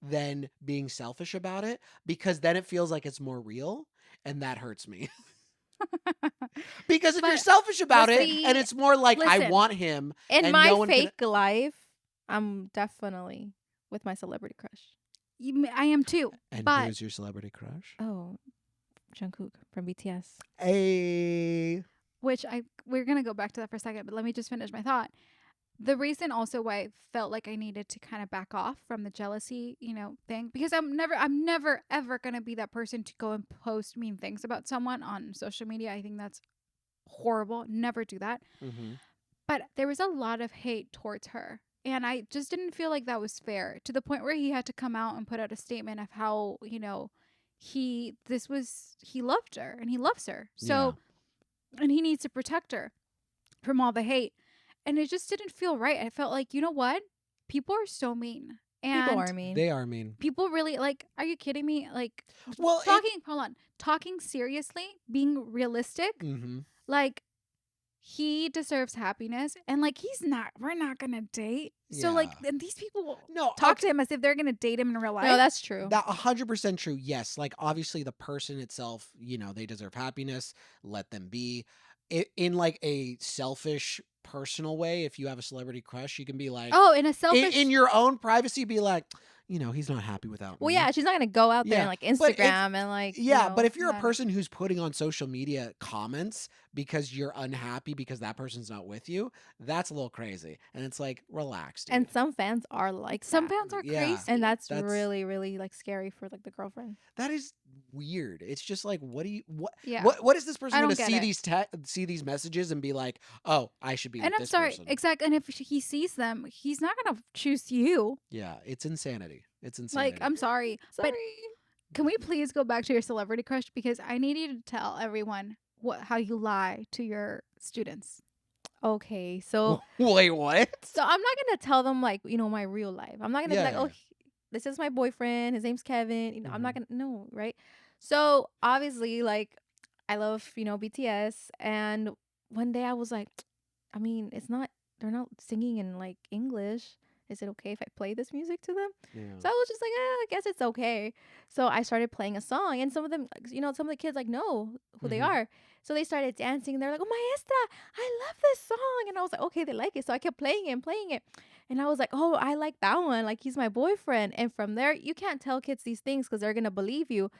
than being selfish about it, because then it feels like it's more real, and that hurts me. Because if you're But- selfish about but it see, and it's more like I listen. want him, In and my no one can- fake life, I'm definitely with my celebrity crush. I am too. and but- who's your celebrity crush? Oh, Jungkook from BTS. Hey. Which we're gonna go back to that for a second, but let me just finish my thought. The reason also why I felt like I needed to kind of back off from the jealousy, thing, because I'm never ever gonna be that person to go and post mean things about someone on social media. I think that's horrible. Never do that. Mm-hmm. But there was a lot of hate towards her. And I just didn't feel like that was fair, to the point where he had to come out and put out a statement of how, he loved her and he loves her. So, and he needs to protect her from all the hate. And it just didn't feel right. I felt like, you know what? People are so mean. And People are mean. They are mean. people really are you kidding me? Like, Well, talking seriously, being realistic, mm-hmm. like, he deserves happiness, and we're not gonna date. So Yeah. and these people No, talk to him as if they're gonna date him in real life. No, that's true. That 100% true. Yes, like obviously the person itself, they deserve happiness. Let them be. In like a selfish, personal way. If you have a celebrity crush, you can be like, oh, in a selfish in your own privacy, be like, he's not happy without Well, me. yeah, she's not gonna go out there Yeah, and like but if- Instagram and like. Yeah, you but know, if you're a yeah. person who's putting on social media comments because you're unhappy because that person's not with you, that's a little crazy. And it's like, relax, dude. and some fans are like some that. fans are Yeah. crazy. and that's That's- really, really like scary for like the girlfriend. That is weird. It's just like, what yeah. what is this person I going don't to get see it. see these messages and be like, oh, I should be And with I'm this sorry, person. exactly. And if he sees them, he's not gonna choose you. Yeah, it's insanity. It's insanity. Like, I'm sorry, Sorry. but can we please go back to your celebrity crush, because I need you to tell everyone how you lie to your students. Okay, so Wait, what? I'm not gonna tell them like my real life. I'm not gonna be Yeah, like, yeah, oh, yeah. this is my boyfriend. His name's Kevin. I'm not Mhm. gonna no, right? So obviously, like, I love BTS, and one day I was like, I mean, it's not they're not singing in like English. Is it okay if I play this music to them? Yeah. So I was just like, I guess it's okay. So I started playing a song, and some of them, some of the kids like know who they Mhm. are. So they started dancing. They're like, "Oh, maestra, I love this song." And I was like, "Okay, they like it." So I kept playing it and playing it. And I was like, "Oh, I like that one. Like, he's my boyfriend." And from there, you can't tell kids these things because they're gonna believe you.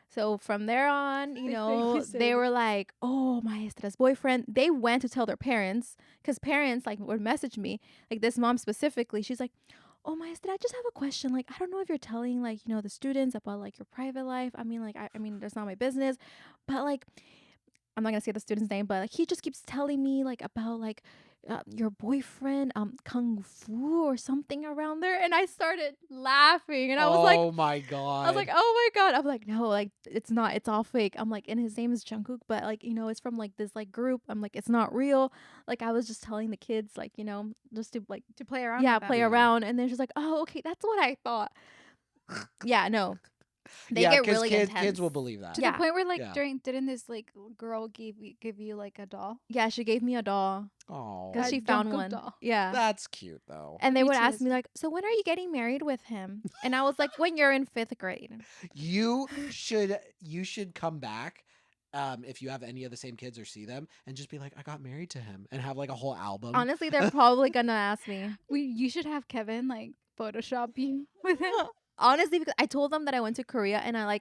So from there on, I think you they said were like, "Oh, maestra's boyfriend." They went to tell their parents because parents like would message me, like this mom specifically. She's like, "Oh, maestra, I just have a question. Like, I don't know if you're telling like the students about like your private life. I mean, like, I mean, that's not my business, but like." I'm not gonna say the student's name, but like he just keeps telling me like about like your boyfriend kung fu or something around there, and I started laughing, and Oh my I was like, god. oh my god, I'm like, no, like it's not, it's all fake. I'm like, and his name is Jungkook, but like it's from like this like group. I'm like, it's not real. Like I was just telling the kids like just to like to play around yeah with them. play Yeah. around, and then she's like, oh okay, that's what I thought. Yeah, no, they Yeah, get because really kids intense. will believe that. To the Yeah. point where like Yeah. didn't this like girl give you like a doll? Yeah, she gave me a doll because Oh, A she found Jungkook one. doll. Yeah. that's cute though. And they would ask BTS. me like, "So when are you getting married with him?" And I was like, "When you're in 5th grade." You should come back, if you have any of the same kids or see them, and just be like, I got married to him, and have like a whole album. Honestly, they're probably gonna ask me. You should have Kevin like Photoshop you with him. Honestly, because I told them that I went to Korea, and I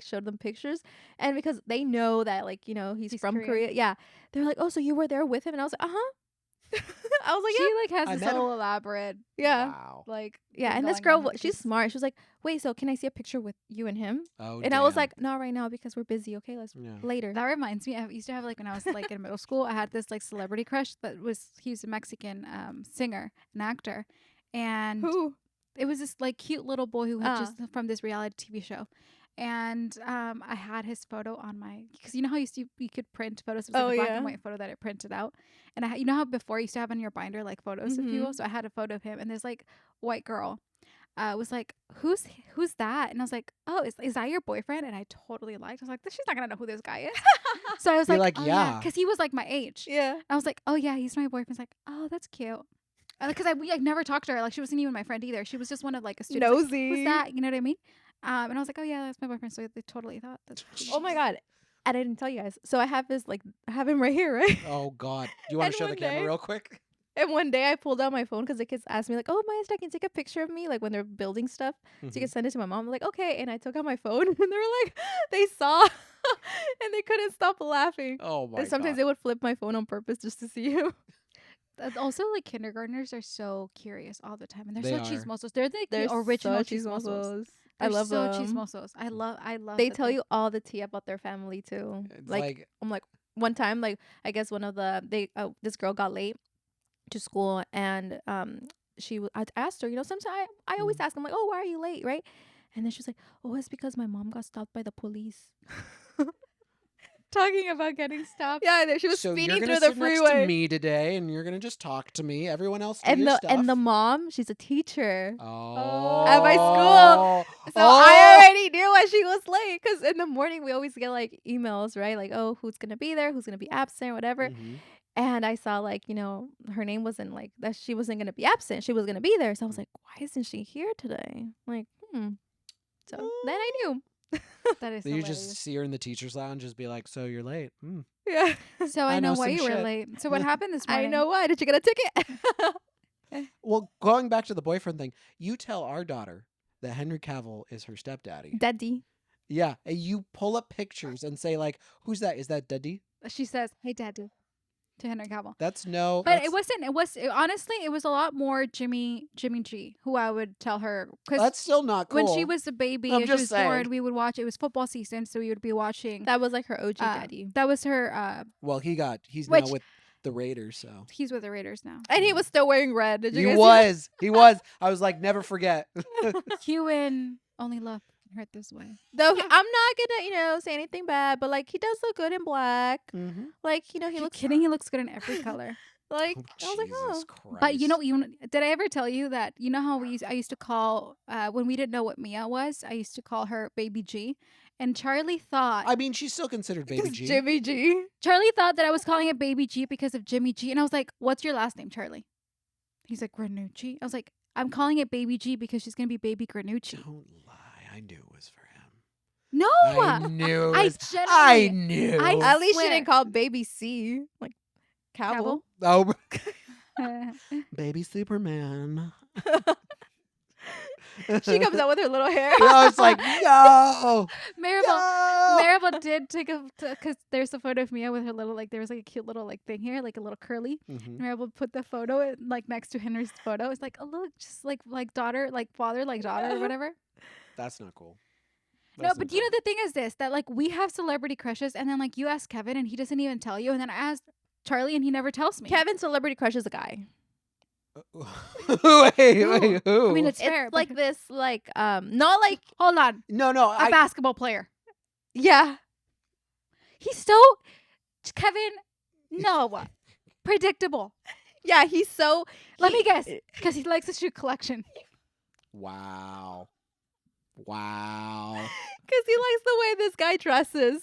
showed them pictures, and because they know that like he's He's from Korean. Korea. Yeah, they're like, "Oh, so you were there with him?" And I was like, "Uh huh." I was like, She "Yep." like has I this met him. whole elaborate Yeah. Wow. like Yeah, thing and this going on girl, with the she's kids. smart. She was like, "Wait, so can I see a picture with you and him?" Oh And I was damn. like, "Not right now because we're busy. Okay, let's Yeah. later." That reminds me, I used to have like when I was like in middle school, I had this like celebrity crush he was a Mexican singer, an actor, and Who? it was this like cute little boy who had Uh. just from this reality TV show. And I had his photo on my because you know how you could print photos. It was Oh like a black yeah. and white photo that I printed out, and you know how before you used to have on your binder like photos of people. Mhm. So I had a photo of him, and this like white girl was like, who's that? And I was like, oh, is that your boyfriend? And I totally liked. I was like, she's not gonna know who this guy is. So I was You're like, like, oh yeah, yeah. because he was like my age. Yeah. I was like, oh yeah, he's my boyfriend. He's like, oh, that's cute. Because we like never talked to her. Like she wasn't even my friend either. She was just one of like a student. Like, Nosy. who's that? You know what I mean? And I was like, oh yeah, that's my boyfriend. So they totally thought that. Oh my god. I didn't tell you guys. So I have this I have him right here, right? Oh god. Do you want And to show the one camera day- real quick? And one day I pulled out my phone because the kids asked me like, "Oh, Maestra, can you take a picture of me?" Like when they're building stuff, so you Mhm. can send it to my mom. I'm like, okay. And I took out my phone, and they were like, they saw, and they couldn't stop laughing. Oh my And sometimes god. they would flip my phone on purpose just to see him. Also, like kindergartners are so curious all the time, and they're They so are. chismosos. They're like They're the original so chismosos. chismosos. I They're love so them. chismosos. I love. They that tell you all the tea about their family too. It's Like like I'm like one time, like I guess one of this girl got late to school, and I asked her, sometimes I always ask, I'm like, oh, why are you late, right? And then she's like, oh, it's because my mom got stopped by the police. talking about getting stopped. Yeah, and she was so you're speeding gonna through the sit next to freeway. me today, and you're gonna just talk to me. Everyone else do And your the stuff. and the mom, she's a teacher Oh. at my school. So I already knew why she was late, because in the morning we always get like emails, right? Like, oh, who's gonna be there, who's gonna be absent, whatever. Mhm. And I saw like, her name wasn't like that, she wasn't gonna be absent. She was gonna be there. So I was like, why isn't she here today? Like, So then I knew. That is Then you hilarious. just see her in the teacher's lounge, just be like, "So you're late." Mm. Yeah. So I know why some you were shit. late. So what happened this morning? I know why. Did you get a ticket? Well, going back to the boyfriend thing, you tell our daughter that Henry Cavill is her stepdaddy. Daddy. Yeah, and you pull up pictures and say like, "Who's that? Is that Daddy?" She says, "Hey, Daddy," to Henry Cavill. That's no. But that's, it wasn't. Honestly, it was a lot more Jimmy G, who I would tell her because That's still not cool. when she was a baby I'm and she just was saying. born, we would watch. It was football season, so we would be watching. That was like her OG daddy. That was her. Well, he's Which- now with the Raiders, so He's with the Raiders now. And he was still wearing red. Did you he guys was. He was. I was like, never forget. Hugh and Only Love Can Hurt This Way. Though I'm not gonna, say anything bad, but like he does look good in black. Mm-hmm. Like, he Are you looks kidding? He looks good in every color. Like, Oh, I was like, Jesus oh. But you know, Christ. did I ever tell you that you know how I used to call when we didn't know what Mia was, I used to call her Baby G, and Charlie thought I mean, she's still considered Baby Because G. Jimmy G. that I was calling it Baby G because of Jimmy G, and I was like, "What's your last name, Charlie?" He's like, "Granucci." I was like, "I'm calling it Baby G because she's gonna be Baby Granucci." Don't lie. I knew it was for him. No, I knew it I was. I genuinely, knew. I At least she swear. didn't call baby C. Like, Cavill. Oh, Cavill? baby Superman. She comes out with her little hair. I was like, no. No. Maribel did take because there's a photo of Mia with her little there was like a cute little thing here, like a little curly. Mhm. Maribel put the photo next to Henry's photo. It's like, oh look, just like daughter, like father, like daughter, or whatever. That's not cool. No, but you know the thing is this, that like we have celebrity crushes, and then like you ask Kevin and he doesn't even tell you, and then I asked Charlie and he never tells me. Kevin's celebrity crush is a guy. Wait, who? I mean, it's It's fair. like but this, like, not like, hold on, no, a basketball player. yeah. He's so Kevin. No, predictable. Yeah, he's so. Let me guess, because he likes a shoe collection. Wow. Because he likes the way this guy dresses.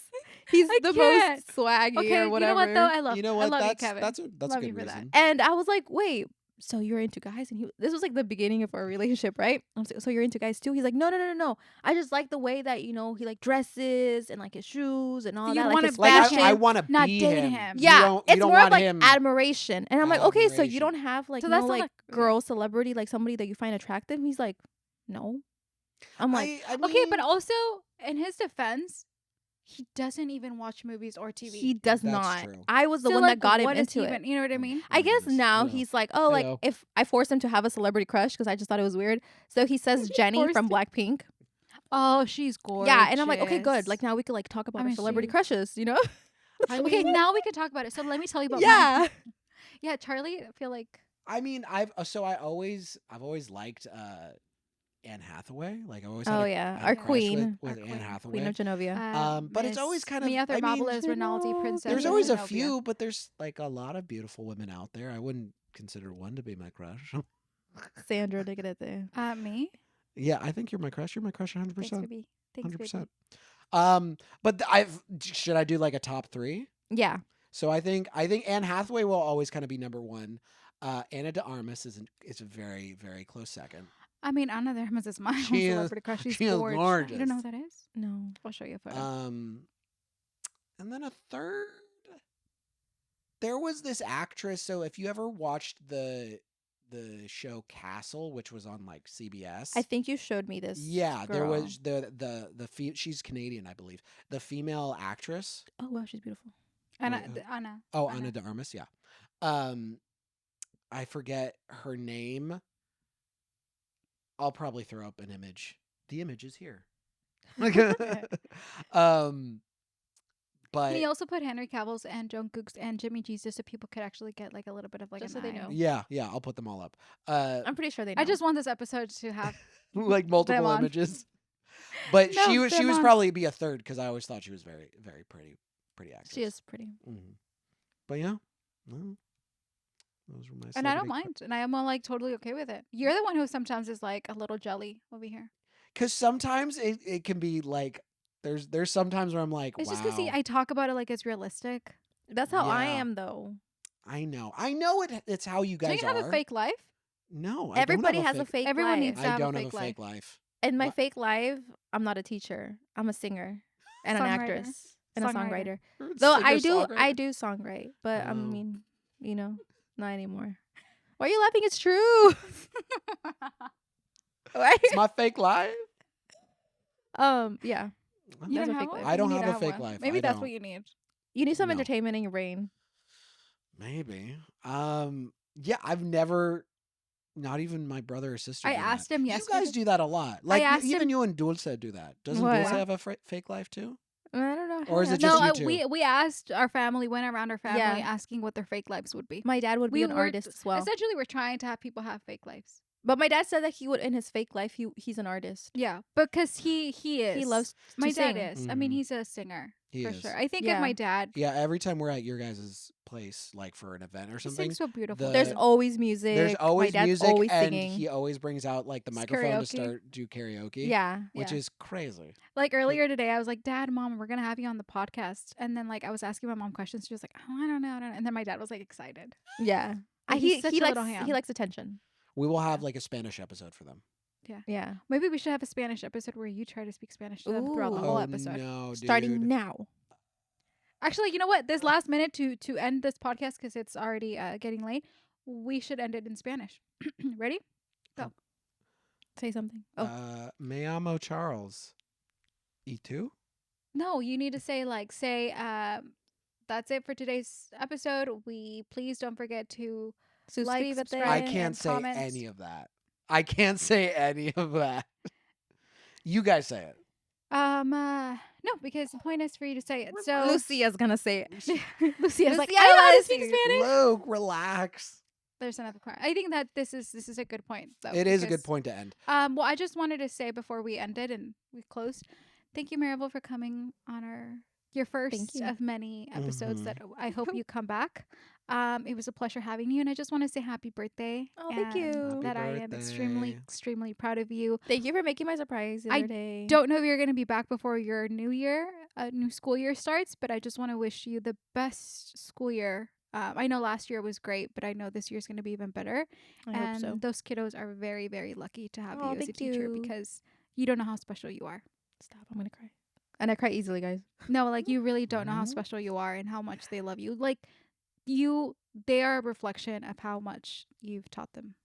He's I the can't. most swaggy Okay, or you whatever. know what though? I love. You know I what? love That's you, Kevin. that's a Love good you for that. reason. And I was like, wait, so you're into guys? And this was like the beginning of our relationship, right? I was like, so you're into guys too? He's like, no. I just like the way that, he like dresses and like his shoes and all So that. you Like wanna his Like fashion. I want to not be date him. him. Yeah, you it's don't more of want like him. admiration. And I'm like, okay, so you Admiration. don't have like So no that's not like like- girl celebrity, like somebody that you find attractive? He's like, no. I'm like, I Okay, but mean, also in his defense, he doesn't even watch movies or TV. he does That's not. true. I was the So, one like, that got him what is into he it. even, you know what I mean? I guess goodness. now Hello. he's like, oh, like Hello. if I forced him to have a celebrity crush because I just thought it was weird. So he says Jenny forced from him? Blackpink. Oh, she's gorgeous. Yeah, and I'm like, okay, good. Like now we could like talk about I our mean, celebrity she- crushes, you know? okay, now we can talk about it. So let me tell you about mine. Yeah. Yeah, Charlie, I feel like I mean, I've always liked Anne Hathaway. Like I always Oh, had a, yeah. had a Our crush queen. with Our Anne queen. Hathaway. Queen of Genovia. But it's always kind of- Mia I mean, Thermopolis, Rinaldi, Princess. there's of always a Zenobia. few, but there's like a lot of beautiful women out there. I wouldn't consider one to be my crush. Sandra Diggity. Me? Yeah, I think you're my crush. You're my crush 100%. Thanks, baby. Thanks, 100%. baby. But should I do like a top 3? Yeah. So I think Anne Hathaway will always kind of be number 1. Anna de Armas is a very, very close second. I mean, Anna de Armas is my own She is- celebrity crush. She's she is gorgeous. You don't know gorgeous. who that is? No. I'll show you a photo. And then a third, there was this actress. So if you ever watched the show Castle, which was on like CBS, I think you showed me this. yeah, there girl. was she's Canadian, I believe. The female actress. Oh wow, she's beautiful. Anna. wait, Anna. Oh, Anna. Anna de Armas, yeah. I forget her name. I'll probably throw up an image. The image is here. But He also put Henry Cavill's and Jungkook's and Jimmy G's just so people could actually get like a little bit of like Just an so they eye. know. yeah, I'll put them all up. I'm pretty sure they know. I just want this episode to have. Like multiple on. images. But No, she them was on. probably be a third because I always thought she was very, very pretty actress. She is pretty. Mhm. But yeah, no, those were my. And I don't celebrity mind, and I am like totally okay with it. You're the one who sometimes is like a little jelly over here. Because sometimes it can be like there's sometimes where I'm like, It's wow. just because I talk about it like it's realistic. That's how I Yeah. am though. I know it's how you Do guys you have are. a fake life? No, I Everybody don't have has a fake Everyone life. needs to I have don't a have fake a life. fake life. In my What? fake life, I'm not a teacher. I'm a singer and an Songwriter. actress and a Songwriter. songwriter. Though I Singer-songwriter. do songwrite, but I Oh. mean, not anymore. Why are you laughing? It's true. Why? It's my fake life. Yeah. You That's don't a have fake one? life. I don't You need have to a fake one. life. Maybe I that's don't. what you need. You need some No. entertainment in your brain. Maybe. Yeah, I've never. Not even my brother or sister. I do that. asked him You yesterday. guys do that a lot. Like asked even him- you and Dulce do that. Doesn't What? Dulce have a fake life too? I don't know. Or is how it to- just No, you two? we asked our family, went around our family Yeah. asking what their fake lives would be. My dad would be We an were- artist as well. Essentially, we're trying to have people have fake lives. But my dad said that he would in his fake life he's an artist. Yeah, because he is. He loves My to dad sing. is. I mean, Mhm. he's a singer. He for is. sure. I think if Yeah. my dad, Yeah, every time we're at your guys' place, like for an event or he something, sings so beautiful. There's the always music. there's My always dad's music, always and singing. he always brings out like the It's microphone to karaoke. do karaoke. Yeah. Which Yeah. is crazy. Like earlier today, I was like, Dad, Mom, we're gonna have you on the podcast, and then like I was asking my mom questions. She was like, Oh, I don't know, and then my dad was like excited. Yeah. Like, he's such a little ham. He likes attention. We will have like a Spanish episode for them. Yeah. Maybe we should have a Spanish episode where you try to speak Spanish to them throughout the Ooh. whole Oh episode. no, dude. Starting now. Actually, you know what? This last minute to end this podcast because it's already getting late. We should end it in Spanish. Ready? Say something. Oh. Me llamo Charles. ¿Y tú? No, you need to say that's it for today's episode. We please don't forget to like, Suscríbete. subscribe, I and can't say comment. any of that. I can't say any of that. You guys say it. No, because the point is for you to say it. So Lucia's gonna say it. Lucia's like, Lucia, I know how to let's speak see. Spanish. Luke, relax. There's another part. I think that this is a good point though. It is a because, good point to end. Well, I just wanted to say before we ended and we closed, thank you, Maribel, for coming on your first you. of many episodes. Mhm. That I hope you come back. It was a pleasure having you, and I just want to say happy birthday. Oh, thank and you. Happy That I am extremely, birthday. extremely proud of you. Thank you for making my surprise the I other day. Don't know if you're going to be back before your new school year starts, but I just want to wish you the best school year. I know last year was great, but I know this year's going to be even better. I and hope so. those kiddos are very, very lucky to have Oh, you as a thank teacher you. because you don't know how special you are. Stop. I'm gonna cry. And I cry easily, guys. No, like you really don't know how Mhm. special you are and how much they love you. Like they are a reflection of how much you've taught them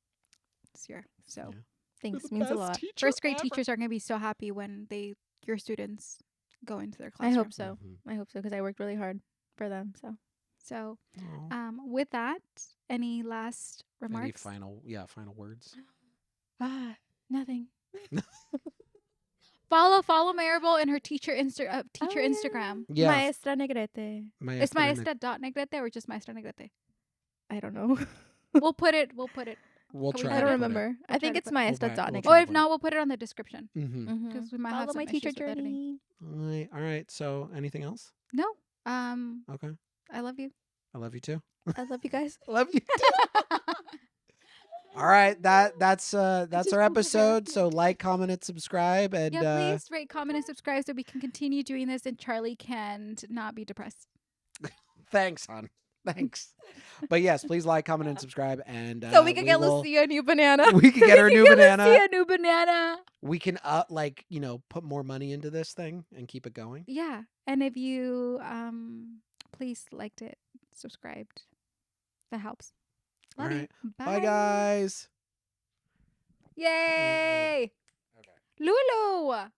this year. So Yeah. Thanks. You're the Means a best lot. teacher first grade ever. teachers are going to be so happy when your students go into their I classroom. hope so. Mhm. I hope so because I worked really hard for them. So So, Aw. with that, any last Any remarks? final words? nothing. Follow Maribel in her teacher Oh, yeah. Instagram. Yeah. Maestra Negrete. It's maestra.negrete or just maestra negrete? I don't know. We'll put it. We'll Can try. we put I it? don't to put it. remember. I try think to it's put it. Maestra We'll dot try Or to Negrete. if put not, we'll put it on the description Mm-hmm. because we might have Follow some my teacher issues with editing. journey. All right. So, anything else? No. Okay. I love you. I love you too. I love you guys. Love you. All right. That's our pulled my hair. episode. So like, comment, and subscribe, and Yeah, please rate, comment, and subscribe so we can continue doing this and Charlie can not be depressed. thanks, hon. Thanks. But yes, please like, comment, and subscribe, and So we can get will- Lucia a new banana. We can get her a new banana. Lucia a new banana. We can put more money into this thing and keep it going. Yeah, and if you please liked it, subscribed, that helps. All Love right. you. Bye, guys. Yay! Okay. Lulu.